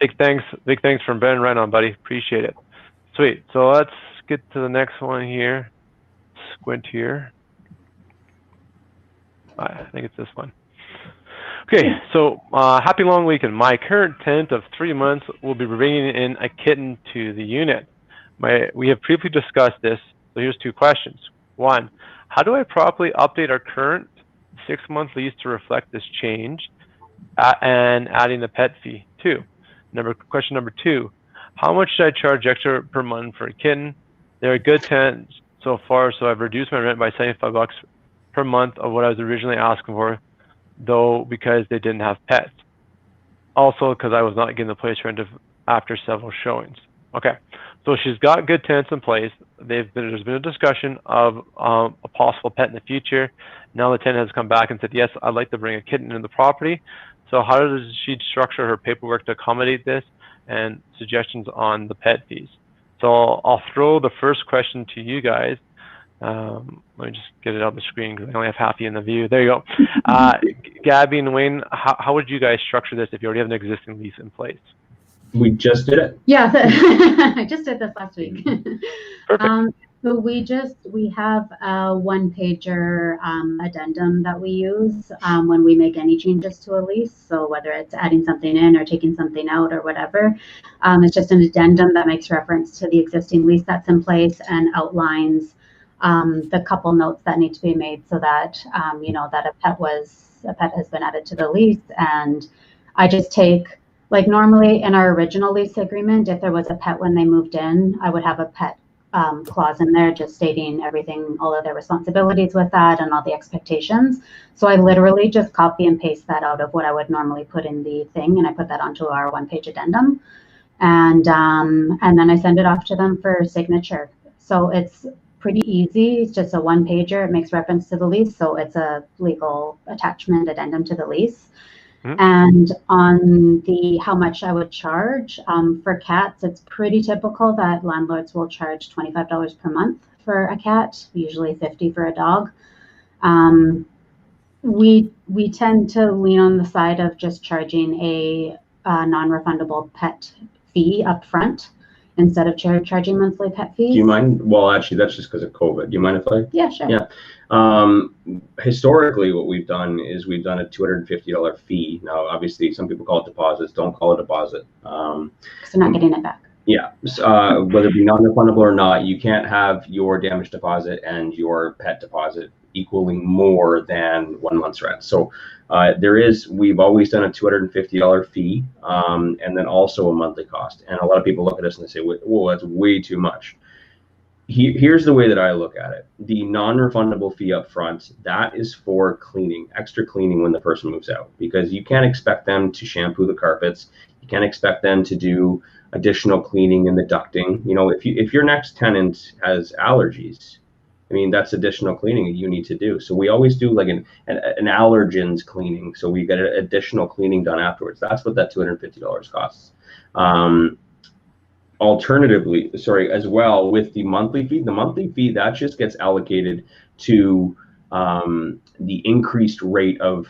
Big thanks from Ben. Right on, buddy. Appreciate it. Sweet. So let's get to the next one here. Squint here. I think it's this one. Okay, so happy long weekend. My current tenant of 3 months will be bringing in a kitten to the unit. We have previously discussed this, so here's 2 questions. 1, how do I properly update our current 6-month lease to reflect this change and adding the pet fee? 2, question number 2, how much should I charge extra per month for a kitten? They're a good tenant so far, so I've reduced my rent by $75 per month of what I was originally asking for, though, because they didn't have pets. Also, because I was not getting the place rented after several showings. Okay, so she's got good tenants in place. There's been a discussion of a possible pet in the future. Now the tenant has come back and said, yes, I'd like to bring a kitten into the property. So how does she structure her paperwork to accommodate this, and suggestions on the pet fees? So I'll throw the first question to you guys. Let me just get it out of the screen because I only have half you in the view. There you go. Gabby and Wayne, how would you guys structure this if you already have an existing lease in place? We just did it. Yeah, I just did this last week. Perfect. So we have a 1-pager addendum that we use when we make any changes to a lease. So whether it's adding something in or taking something out or whatever, it's just an addendum that makes reference to the existing lease that's in place and outlines the couple notes that need to be made so that that a pet has been added to the lease. And I just take, like, normally in our original lease agreement, if there was a pet when they moved in, I would have a pet clause in there just stating everything, all of their responsibilities with that and all the expectations. So I literally just copy and paste that out of what I would normally put in the thing, and I put that onto our 1-page addendum, and then I send it off to them for signature. So it's pretty easy. It's just a 1-pager. It makes reference to the lease, so it's a legal attachment addendum to the lease. And on the how much I would charge for cats, it's pretty typical that landlords will charge $25 per month for a cat, usually $50 for a dog. We tend to lean on the side of just charging a non-refundable pet fee up front instead of charging monthly pet fees. Do you mind? Well, actually, that's just because of COVID. Do you mind if I? Yeah, sure. Yeah. Historically, what we've done is we've done a $250 fee. Now, obviously, some people call it deposits. Don't call it a deposit. Because they're not getting it back. Yeah. Whether it be non-refundable or not, you can't have your damage deposit and your pet deposit equaling more than 1 month's rent. So we've always done a $250 fee, and then also a monthly cost. And a lot of people look at us and they say, whoa, that's way too much. Here's the way that I look at it. The non-refundable fee up front, that is for cleaning, extra cleaning when the person moves out, because you can't expect them to shampoo the carpets. You can't expect them to do additional cleaning in the ducting. If your next tenant has allergies, I mean, that's additional cleaning that you need to do. So we always do like an allergens cleaning. So we get additional cleaning done afterwards. That's what that $250 costs. Alternatively, as well, with the monthly fee, that just gets allocated to the increased rate of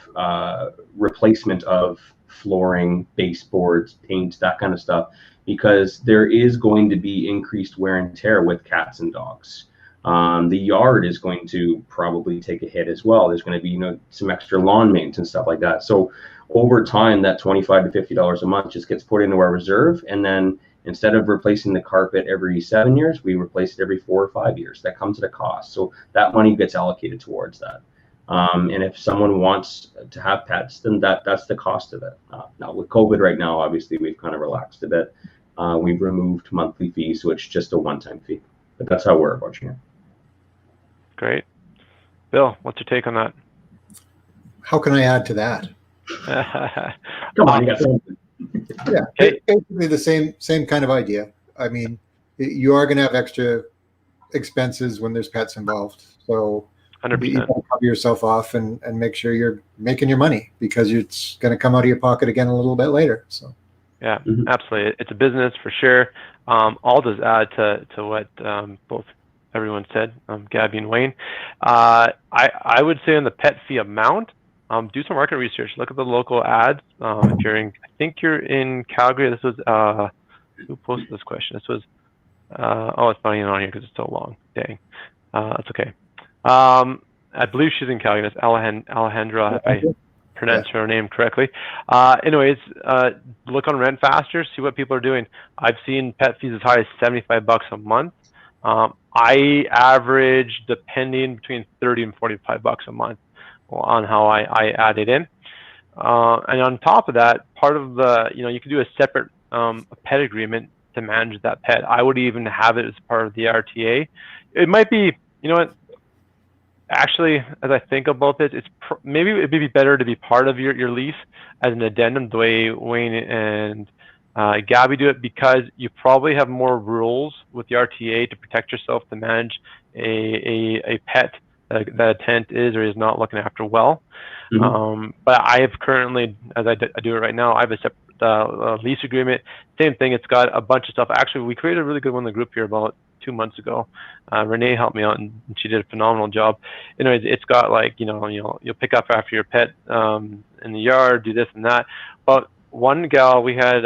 replacement of flooring, baseboards, paint, that kind of stuff, because there is going to be increased wear and tear with cats and dogs. The yard is going to probably take a hit as well. There's going to be some extra lawn maintenance and stuff like that. So over time, that $25 to $50 a month just gets put into our reserve, and then instead of replacing the carpet every 7 years, we replace it every 4 or 5 years. That comes at a cost. So that money gets allocated towards that. And if someone wants to have pets, then that's the cost of it. Now with COVID right now, obviously we've kind of relaxed a bit. We've removed monthly fees, so it's just a one-time fee. But that's how we're approaching it. Great. Bill, what's your take on that? How can I add to that? Come on, you got something. Yeah, basically the same kind of idea. I mean, you are going to have extra expenses when there's pets involved. So You 100%. gotta cover yourself off and make sure you're making your money, because it's going to come out of your pocket again a little bit later. So Yeah, absolutely. It's a business for sure. I'll just add to what both everyone said, Gabby and Wayne. I would say on the pet fee amount, do some market research. Look at the local ads. If you're in, I think you're in Calgary. This was who posted this question? This was oh, it's not even on here because it's so long. Dang, that's okay. I believe she's in Calgary. It's Alejandra, if I pronounce her name correctly. Anyways, look on Rent Faster, see what people are doing. I've seen pet fees as high as $75 a month. I average, depending, between $30 and $45 a month on how I add it in. And on top of that, part of the, you can do a separate pet agreement to manage that pet. I would even have it as part of the RTA. It might be, actually, as I think about this, maybe it'd be better to be part of your lease as an addendum, the way Wayne and Gabby do it, because you probably have more rules with the RTA to protect yourself, to manage a pet that a tenant is or is not looking after well. But I have currently, as I do it right now, I have a separate lease agreement. Same thing, it's got a bunch of stuff. Actually, we created a really good one in the group here about 2 months ago. Renee helped me out, and she did a phenomenal job. Anyways, it's got like, you'll pick up after your pet in the yard, do this and that. But one gal, we had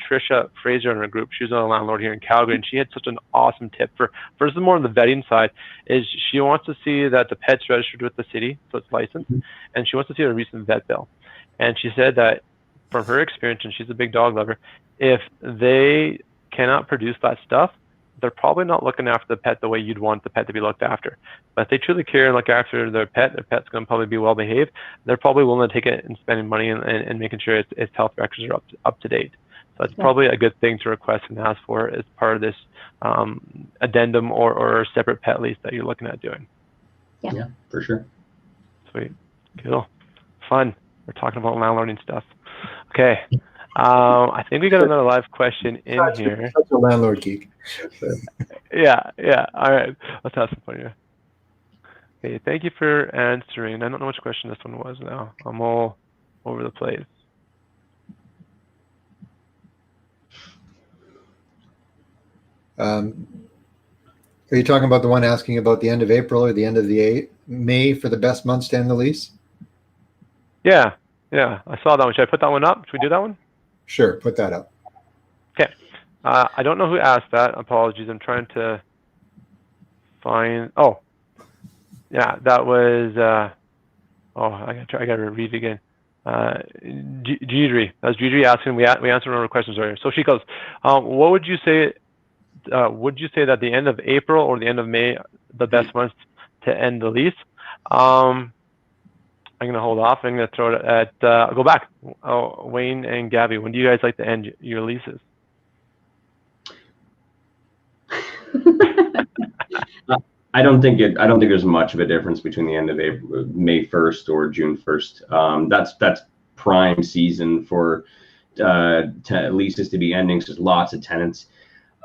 Trisha Fraser in her group. She was a landlord here in Calgary, and she had such an awesome tip for this is more on the vetting side, is she wants to see that the pet's registered with the city, so it's licensed, and she wants to see a recent vet bill. And she said that from her experience, and she's a big dog lover, if they cannot produce that stuff, they're probably not looking after the pet the way you'd want the pet to be looked after. But if they truly care and look after their pet's going to probably be well behaved, they're probably willing to take it and spending money and making sure its health records are up to date. So it's probably a good thing to request and ask for as part of this addendum or separate pet lease that you're looking at doing. Yeah, for sure. Sweet. Cool. Fun. We're talking about landlording stuff. Okay. I think we got another live question in here. Such a landlord geek. Yeah. All right. Let's have some fun here. Okay. Thank you for answering. I don't know which question this one was now. I'm all over the place. Are you talking about the one asking about the end of April or the end of the May for the best months to end the lease? Yeah. I saw that one. Should I put that one up? Should we do that one? Sure, put that up. Okay. I don't know who asked that. Apologies. I'm trying to find. Oh, yeah, that was. I gotta read it again. Deidre. That was Deidre asking. We answered one of her questions earlier. So she goes, "What would you say? Would you say that the end of April or the end of May the best months to end the lease?" I'm going to hold off. I'm going to throw it at, go back. Wayne and Gabby, when do you guys like to end your leases? I don't think there's much of a difference between the end of April, May 1st or June 1st. That's prime season for leases to be ending. So there's lots of tenants.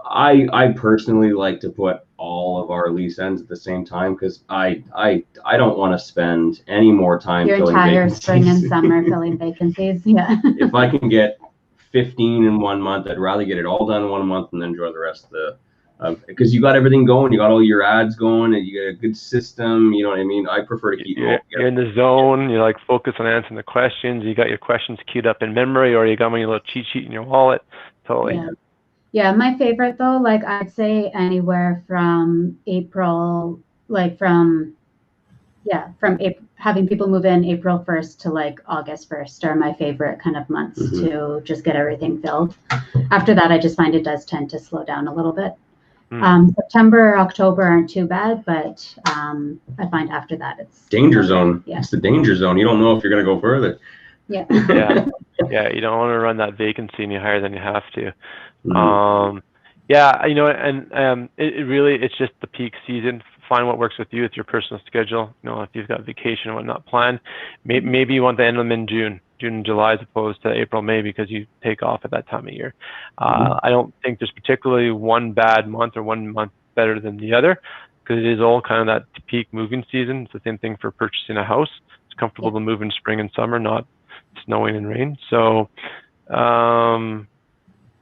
I personally like to put all of our lease ends at the same time, because I don't want to spend any more time your filling entire vacancies. spring and summer filling vacancies. Yeah. If I can get 15 in 1 month, I'd rather get it all done in 1 month and then enjoy the rest of the because you got everything going, you got all your ads going, and you got a good system. You know what I mean? I prefer to keep you're in the zone. You're like focused on answering the questions. You got your questions queued up in memory, or you got your little cheat sheet in your wallet. Totally. Yeah, my favorite though, like I'd say anywhere from April, from April, having people move in April 1st to like August 1st are my favorite kind of months to just get everything filled. After that, I just find it does tend to slow down a little bit. September, October aren't too bad, but I find after that it's danger zone. Yeah. It's the danger zone. You don't know if you're going to go further. Yeah. Yeah. You don't want to run that vacancy any higher than you have to. Yeah, and it really, it's just the peak season. Find what works with you. It's your personal schedule. If you've got vacation and whatnot planned, maybe you want to end them in June and July as opposed to April, May, because you take off at that time of year. I don't think there's particularly one bad month or 1 month better than the other. because it is all kind of that peak moving season. It's the same thing for purchasing a house. It's comfortable to move in spring and summer, not snowing and rain. So,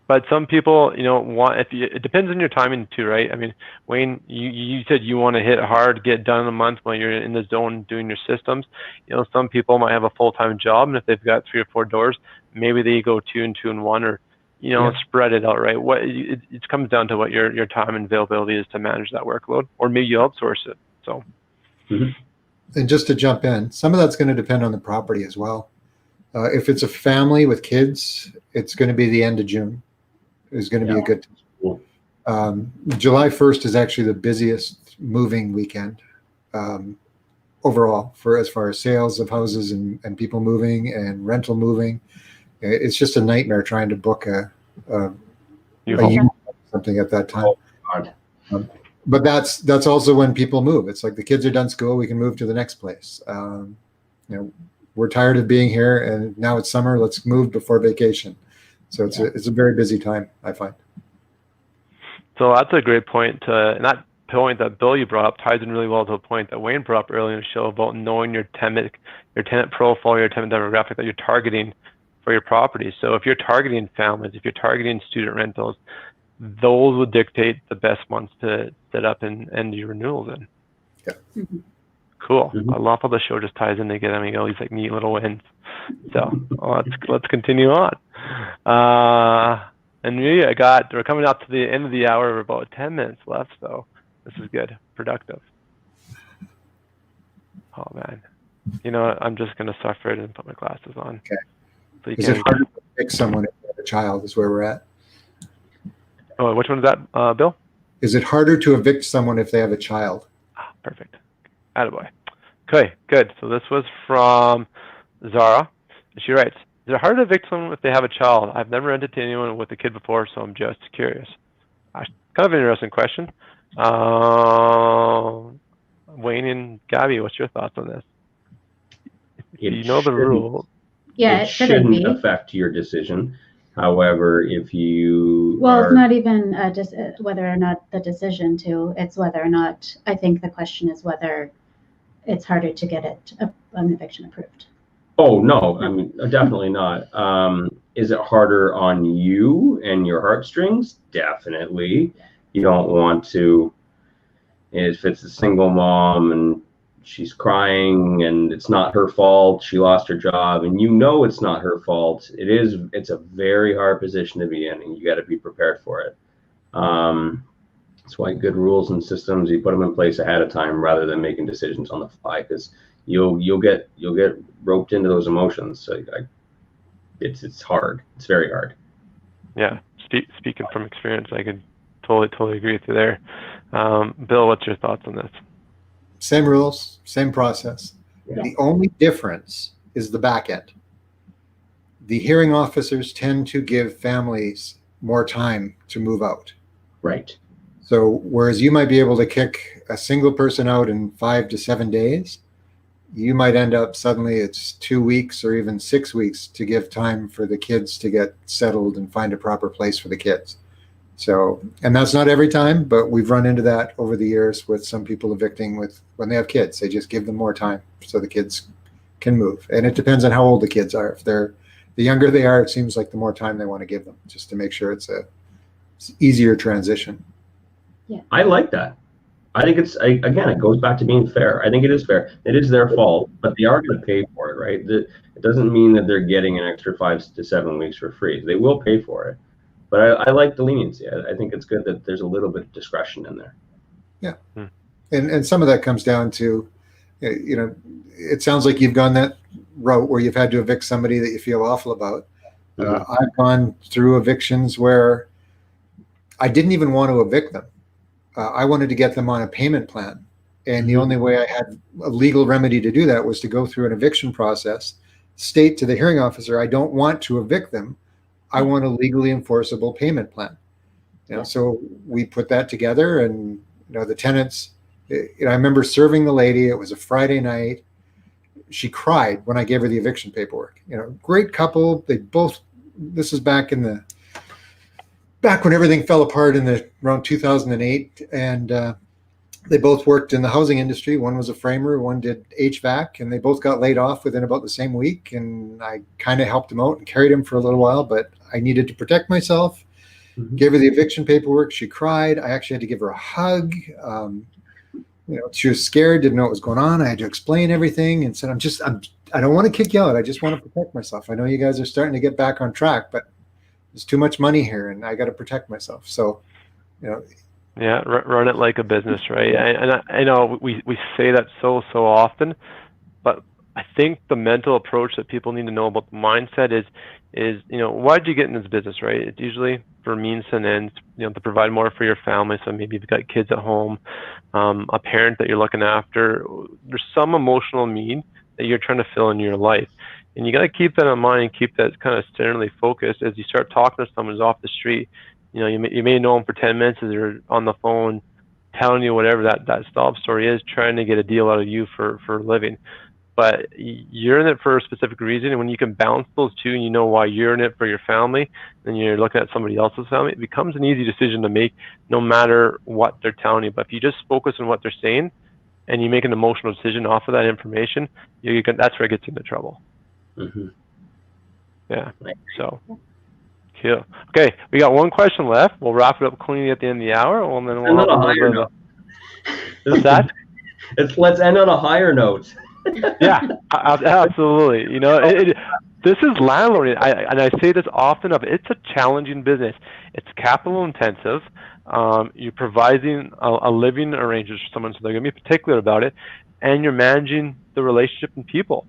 but some people, you know, it depends on your timing too, right? I mean, Wayne, you said you want to hit hard, get done in a month when you're in the zone doing your systems. You know, some people might have a full-time job, and if they've got 3 or 4 doors, maybe they go 2 and 2 and 1, or, you know, spread it out, right? It comes down to what your time and availability is to manage that workload, or maybe you outsource it. So, and just to jump in, some of that's going to depend on the property as well. If it's a family with kids, it's going to be the end of June. Is going to be a good time. July 1st is actually the busiest moving weekend overall for as far as sales of houses and people moving and rental moving. It's just a nightmare trying to book a unit or something at that time. But that's also when people move. It's like the kids are done school, we can move to the next place. You know, we're tired of being here, and now it's summer. Let's move before vacation. So it's a very busy time, I find. So that's a great point. And that point that Bill you brought up ties in really well to a point that Wayne brought up earlier in the show about knowing your tenant profile, your tenant demographic that you're targeting for your property. So if you're targeting families, if you're targeting student rentals, those would dictate the best months to set up and end your renewals in. Yeah. Cool. I love how the show just ties in together. I mean, all these like neat little wins. So let's continue on. And we're coming up to the end of the hour. We're about 10 minutes left, so this is good, productive. Oh man, you know what? I'm just gonna suffer it and put my glasses on. Okay. So is it harder to pick someone if they have a child? Is where we're at. Oh, which one is that, Bill? Is it harder to evict someone if they have a child? Perfect. Attaboy. Okay, good. So this was from Zara. She writes, is it hard to evict someone if they have a child? I've never rented to anyone with a kid before, so I'm just curious. Kind of an interesting question. Wayne and Gabby, what's your thoughts on this? You know the rule. Yeah, it shouldn't affect your decision. However, if you it's not even just whether or not the decision to, it's whether or not, I think the question is whether it's harder to get an eviction approved. Oh, no, I mean, definitely not. Is it harder on you and your heartstrings? Definitely. You don't want to, if it's a single mom and she's crying and it's not her fault, she lost her job, and you know it's not her fault, it's a very hard position to be in, and you got to be prepared for it. That's why good rules and systems, you put them in place ahead of time rather than making decisions on the fly, because you'll get roped into those emotions. So it's hard. It's very hard. Yeah, speaking from experience, I could totally agree with you there. Bill, what's your thoughts on this? Same rules, same process. Yeah. The only difference is the back end. The hearing officers tend to give families more time to move out. Right. So whereas you might be able to kick a single person out in 5 to 7 days, you might end up suddenly it's 2 weeks or even 6 weeks to give time for the kids to get settled and find a proper place for the kids. So, and that's not every time, but we've run into that over the years with some people evicting when they have kids. They just give them more time so the kids can move. And it depends on how old the kids are. If the younger they are, it seems like the more time they want to give them, just to make sure it's easier transition. Yeah, I like that. I think again, it goes back to being fair. I think it is fair. It is their fault, but they are going to pay for it, right? It doesn't mean that they're getting an extra 5 to 7 weeks for free. They will pay for it. But I like the leniency. I think it's good that there's a little bit of discretion in there. Yeah. And some of that comes down to, you know, it sounds like you've gone that route where you've had to evict somebody that you feel awful about. I've gone through evictions where I didn't even want to evict them. I wanted to get them on a payment plan. And the only way I had a legal remedy to do that was to go through an eviction process, state to the hearing officer, I don't want to evict them. I want a legally enforceable payment plan. You know, so we put that together, and you know, the tenants. You know, I remember serving the lady. It was a Friday night. She cried when I gave her the eviction paperwork. You know, great couple. They both. This is back when everything fell apart in around 2008, and They both worked in the housing industry. One was a framer, one did HVAC, and they both got laid off within about the same week. And I kind of helped them out and carried them for a little while, but I needed to protect myself. Gave her the eviction paperwork. She cried. I actually had to give her a hug. She was scared, didn't know what was going on. I had to explain everything and said, I don't want to kick you out. I just want to protect myself. I know you guys are starting to get back on track, but there's too much money here and I got to protect myself. So, Yeah, run it like a business, right? And I know we say that so often, but I think the mental approach that people need to know about the mindset is why'd you get in this business, right? It's usually for means and ends, to provide more for your family. So maybe you've got kids at home, a parent that you're looking after. There's some emotional need that you're trying to fill in your life. And you got to keep that in mind and keep that kind of sternly focused as you start talking to someone who's off the street. You may know them for 10 minutes as they're on the phone telling you whatever that sob story is, trying to get a deal out of you for a living. But you're in it for a specific reason, and when you can balance those two and you know why you're in it for your family and you're looking at somebody else's family, it becomes an easy decision to make no matter what they're telling you. But if you just focus on what they're saying and you make an emotional decision off of that information, that's where it gets into trouble. Yeah, so cool. Okay, we got one question left. We'll wrap it up cleanly at the end of the hour, and then we'll have a higher note. What's that? Let's end on a higher note. Yeah, absolutely. This is landlording, and I say this often. It's a challenging business. It's capital intensive. You're providing a living arrangement for someone, so they're going to be particular about it, and you're managing the relationship and people.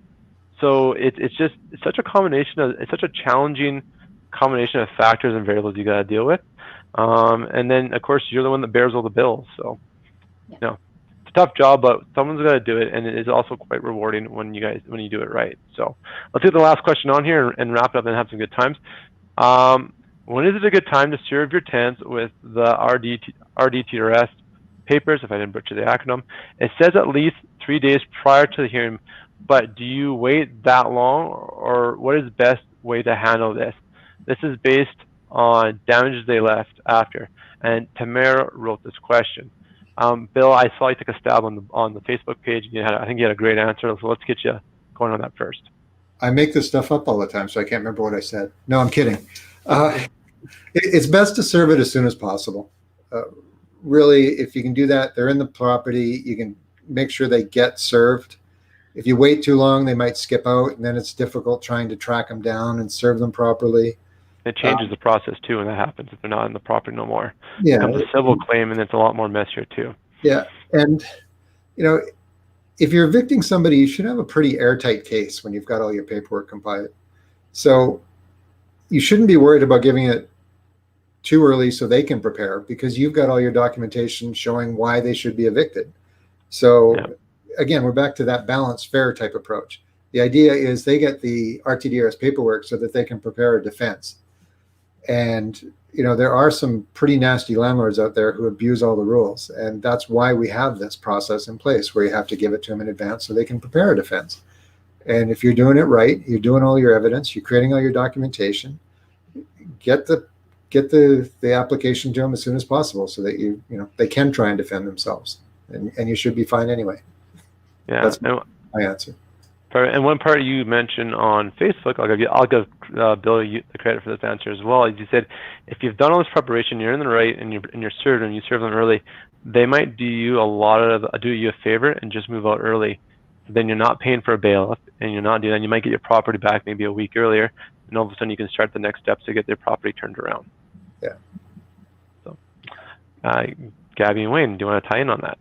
So it's such a challenging combination of factors and variables you got to deal with. And then of course you're the one that bears all the bills. So, it's a tough job, but someone's got to do it, and it is also quite rewarding when you do it right. So let's get the last question on here and wrap it up and have some good times. When is it a good time to serve your tenants with the RTDRS Papers, if I didn't butcher the acronym? It says at least 3 days prior to the hearing, but do you wait that long, or what is the best way to handle this? This is based on damages they left after. And Tamara wrote this question. Bill, I saw you took a stab on the Facebook page. I think you had a great answer. So let's get you going on that first. I make this stuff up all the time, so I can't remember what I said. No, I'm kidding. It's best to serve it as soon as possible. Really, if you can do that, they're in the property, you can make sure they get served. If you wait too long, they might skip out, and then it's difficult trying to track them down and serve them properly. It changes the process too when that happens, if they're not in the property no more. Yeah. It becomes a civil claim, and it's a lot more messier too. Yeah. And, if you're evicting somebody, you should have a pretty airtight case when you've got all your paperwork compiled. So you shouldn't be worried about giving it too early so they can prepare, because you've got all your documentation showing why they should be evicted. So again, we're back to that balanced, fair type approach. The idea is they get the RTDRS paperwork so that they can prepare a defense. And, there are some pretty nasty landlords out there who abuse all the rules. And that's why we have this process in place where you have to give it to them in advance so they can prepare a defense. And if you're doing it right, you're doing all your evidence, you're creating all your documentation, get the application to them as soon as possible so that they can try and defend themselves. And you should be fine anyway. Yeah. That's my answer. And one part you mentioned on Facebook, I'll give Bill the credit for this answer as well. As you said, if you've done all this preparation, you're in the right, and you're served, and you serve them early, they might do you a favor and just move out early. Then you're not paying for a bailiff, and you're not doing that. You might get your property back maybe a week earlier, and all of a sudden you can start the next steps to get their property turned around. Yeah. So, Gabby and Wayne, do you want to tie in on that?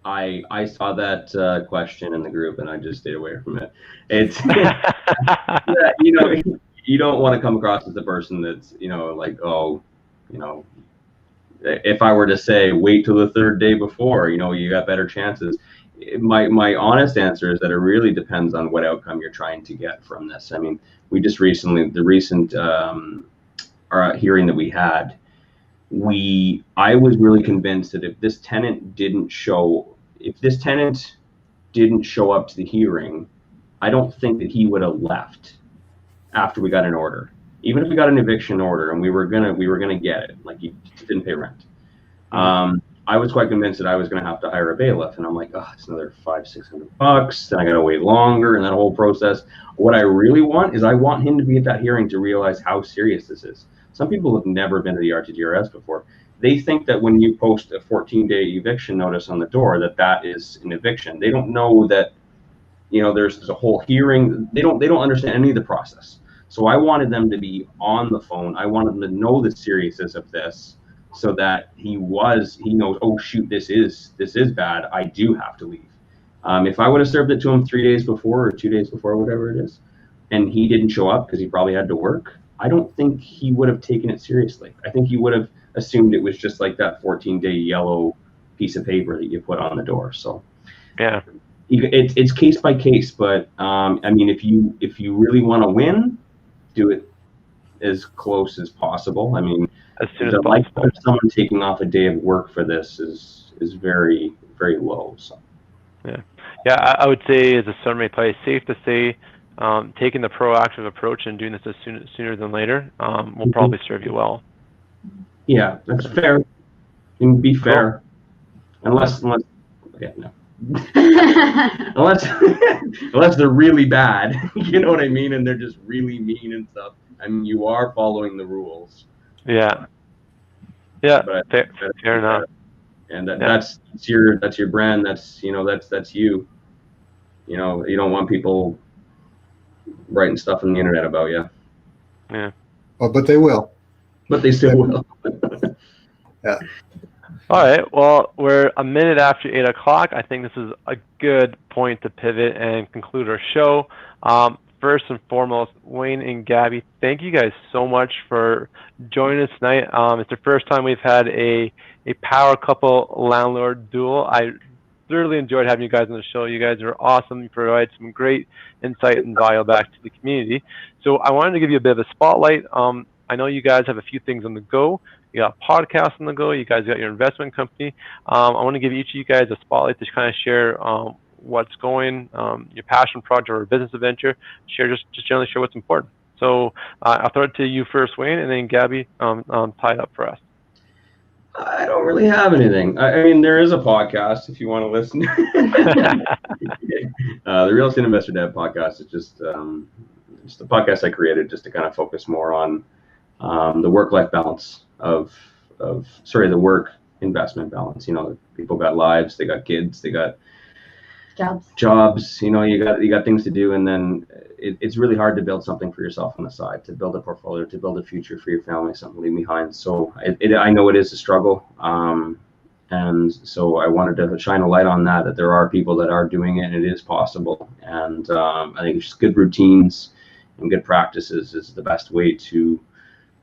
I saw that question in the group, and I just stayed away from it. It's you don't want to come across as the person that's if I were to say wait till the third day before, you got better chances. My honest answer is that it really depends on what outcome you're trying to get from this. I mean, we just the recent hearing that we had, I was really convinced that if this tenant didn't show up to the hearing, I don't think that he would have left after we got an order. Even if we got an eviction order and we were gonna get it, like he didn't pay rent. I was quite convinced that I was going to have to hire a bailiff, and I'm like, oh, it's another $500-600, then I got to wait longer, and that whole process. What I really want is I want him to be at that hearing to realize how serious this is. Some people have never been to the RTDRS before. They think that when you post a 14-day eviction notice on the door, that is an eviction. They don't know that, you know, there's a whole hearing. They don't understand any of the process. So I wanted them to be on the phone. I wanted them to know the seriousness of this, so that he knows, oh shoot, this is bad. I do have to leave. If I would have served it to him 3 days before or 2 days before, whatever it is, and he didn't show up because he probably had to work, I don't think he would have taken it seriously. I think he would have assumed it was just like that 14-day yellow piece of paper that you put on the door. So yeah, it's case by case, but I mean, if you really want to win, do it as close as possible. I mean, as soon as the possible. likelihood of someone taking off a day of work for this is very, very low. So Yeah, I would say as a summary, probably safe to say taking the proactive approach and doing this sooner than later will probably serve you well. Yeah, that's fair. And be fair, unless okay, no. unless they're really bad, you know what I mean, and they're just really mean and stuff. I mean, you are following the rules. Yeah, but fair enough. And that's your brand. That's that's you. You know, you don't want people writing stuff on the internet about you. Yeah. Well, but they will. But they still will. Yeah. All right. Well, we're a minute after 8 o'clock. I think this is a good point to pivot and conclude our show. First and foremost, Wayne and Gabby, thank you guys so much for joining us tonight. It's the first time we've had a power couple landlord duel. I thoroughly enjoyed having you guys on the show. You guys are awesome. You provide some great insight and value back to the community. So I wanted to give you a bit of a spotlight. I know you guys have a few things on the go. You got a podcast on the go. You guys got your investment company. I want to give each of you guys a spotlight to kind of share what's going, your passion project or business adventure. Just generally share what's important. So I'll throw it to you first, Wayne, and then Gabby, tie it up for us. I don't really have anything. I mean, there is a podcast if you want to listen. The Real Estate Investor Dad podcast is just the podcast I created just to kind of focus more on the work-life balance of the work investment balance. You know, people got lives, they got kids, they got jobs. You know, you got things to do, and then it's really hard to build something for yourself on the side, to build a portfolio, to build a future for your family, something to leave behind. So I know it is a struggle, and so I wanted to shine a light on that there are people that are doing it, and it is possible. And I think just good routines and good practices is the best way to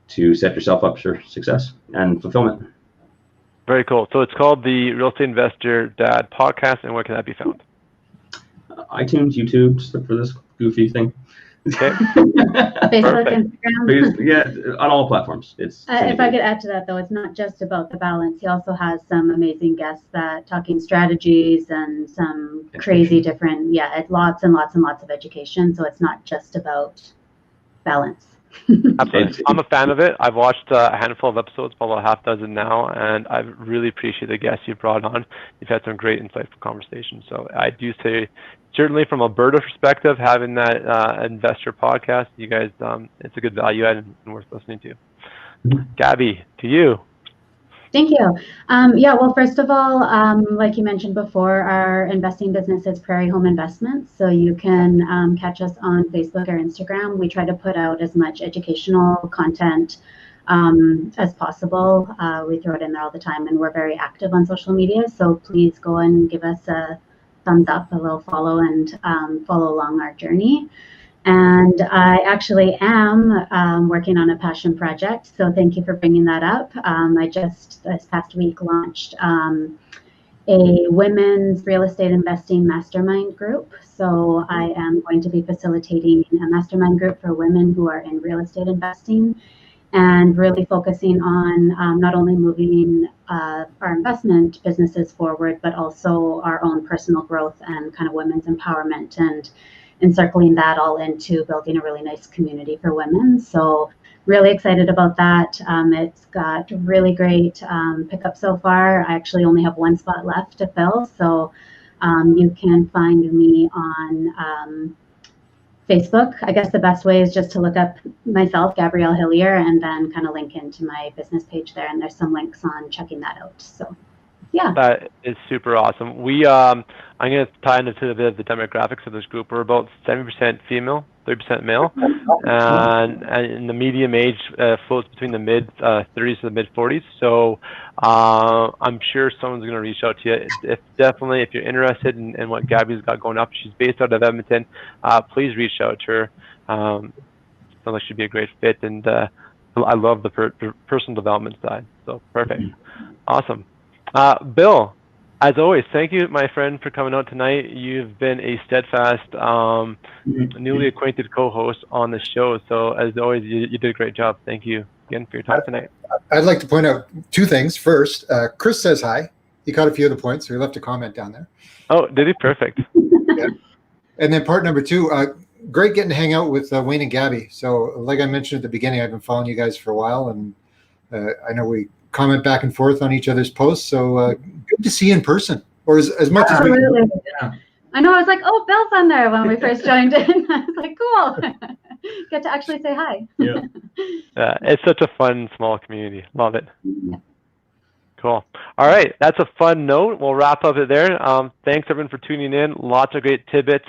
set yourself up for success and fulfillment. Very cool. So it's called the Real Estate Investor Dad podcast, and where can that be found? iTunes, YouTube, just look for this goofy thing. Okay. Facebook, Instagram. Yeah, on all platforms. It's if I could add to that, though, it's not just about the balance. He also has some amazing guests that talking strategies and some crazy different, lots and lots and lots of education. So it's not just about balance. Absolutely. I'm a fan of it. I've watched a handful of episodes, probably a half dozen now, and I really appreciate the guests you brought on. You've had some great insightful conversations. So I do say, certainly from Alberta perspective, having that investor podcast, you guys, it's a good value add and worth listening to. Gabby, to you. Thank you. Well, first of all, like you mentioned before, our investing business is Prairie Home Investments. So you can catch us on Facebook or Instagram. We try to put out as much educational content as possible. We throw it in there all the time, and we're very active on social media. So please go and give us a thumbs up, a little follow, and follow along our journey. And I actually am working on a passion project, so thank you for bringing that up. I just this past week launched a women's real estate investing mastermind group. So I am going to be facilitating a mastermind group for women who are in real estate investing, and really focusing on not only moving our investment businesses forward, but also our own personal growth and kind of women's empowerment, and encircling that all into building a really nice community for women. So really excited about that. It's got really great pickup so far. I actually only have one spot left to fill, so you can find me on Facebook. I guess the best way is just to look up myself, Gabrielle Hillier, and then kind of link into my business page there, and there's some links on checking that out. So yeah. That is super awesome. We I'm going to tie into a bit of the demographics of this group. We're about 70% female, 30% male, and the medium age floats between the mid 30s to the mid 40s. So I'm sure someone's going to reach out to you. Definitely, if you're interested in what Gabby's got going up, she's based out of Edmonton. Please reach out to her. Sounds like she'd be a great fit, and I love the personal development side. So perfect, awesome. Bill, as always, thank you, my friend, for coming out tonight. You've been a steadfast, newly acquainted co-host on the show. So, as always, you did a great job. Thank you again for your time tonight. I'd like to point out two things. First, Chris says hi. He caught a few of the points, so he left a comment down there. Oh, did he? Perfect. Yeah. And then part number two, great getting to hang out with Wayne and Gabby. So, like I mentioned at the beginning, I've been following you guys for a while, and I know we comment back and forth on each other's posts. So good to see you in person, or as much as we can. Yeah. I know. I was like, oh, Bill's on there when we first joined in. I was like, cool. Get to actually say hi. Yeah. It's such a fun, small community. Love it. Yeah. Cool. All right. That's a fun note. We'll wrap up it there. Thanks, everyone, for tuning in. Lots of great tidbits.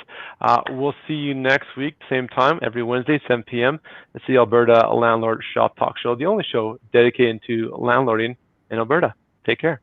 We'll see you next week, same time, every Wednesday, 7 p.m. It's the Alberta Landlord Shoptalk Show, the only show dedicated to landlording in Alberta. Take care.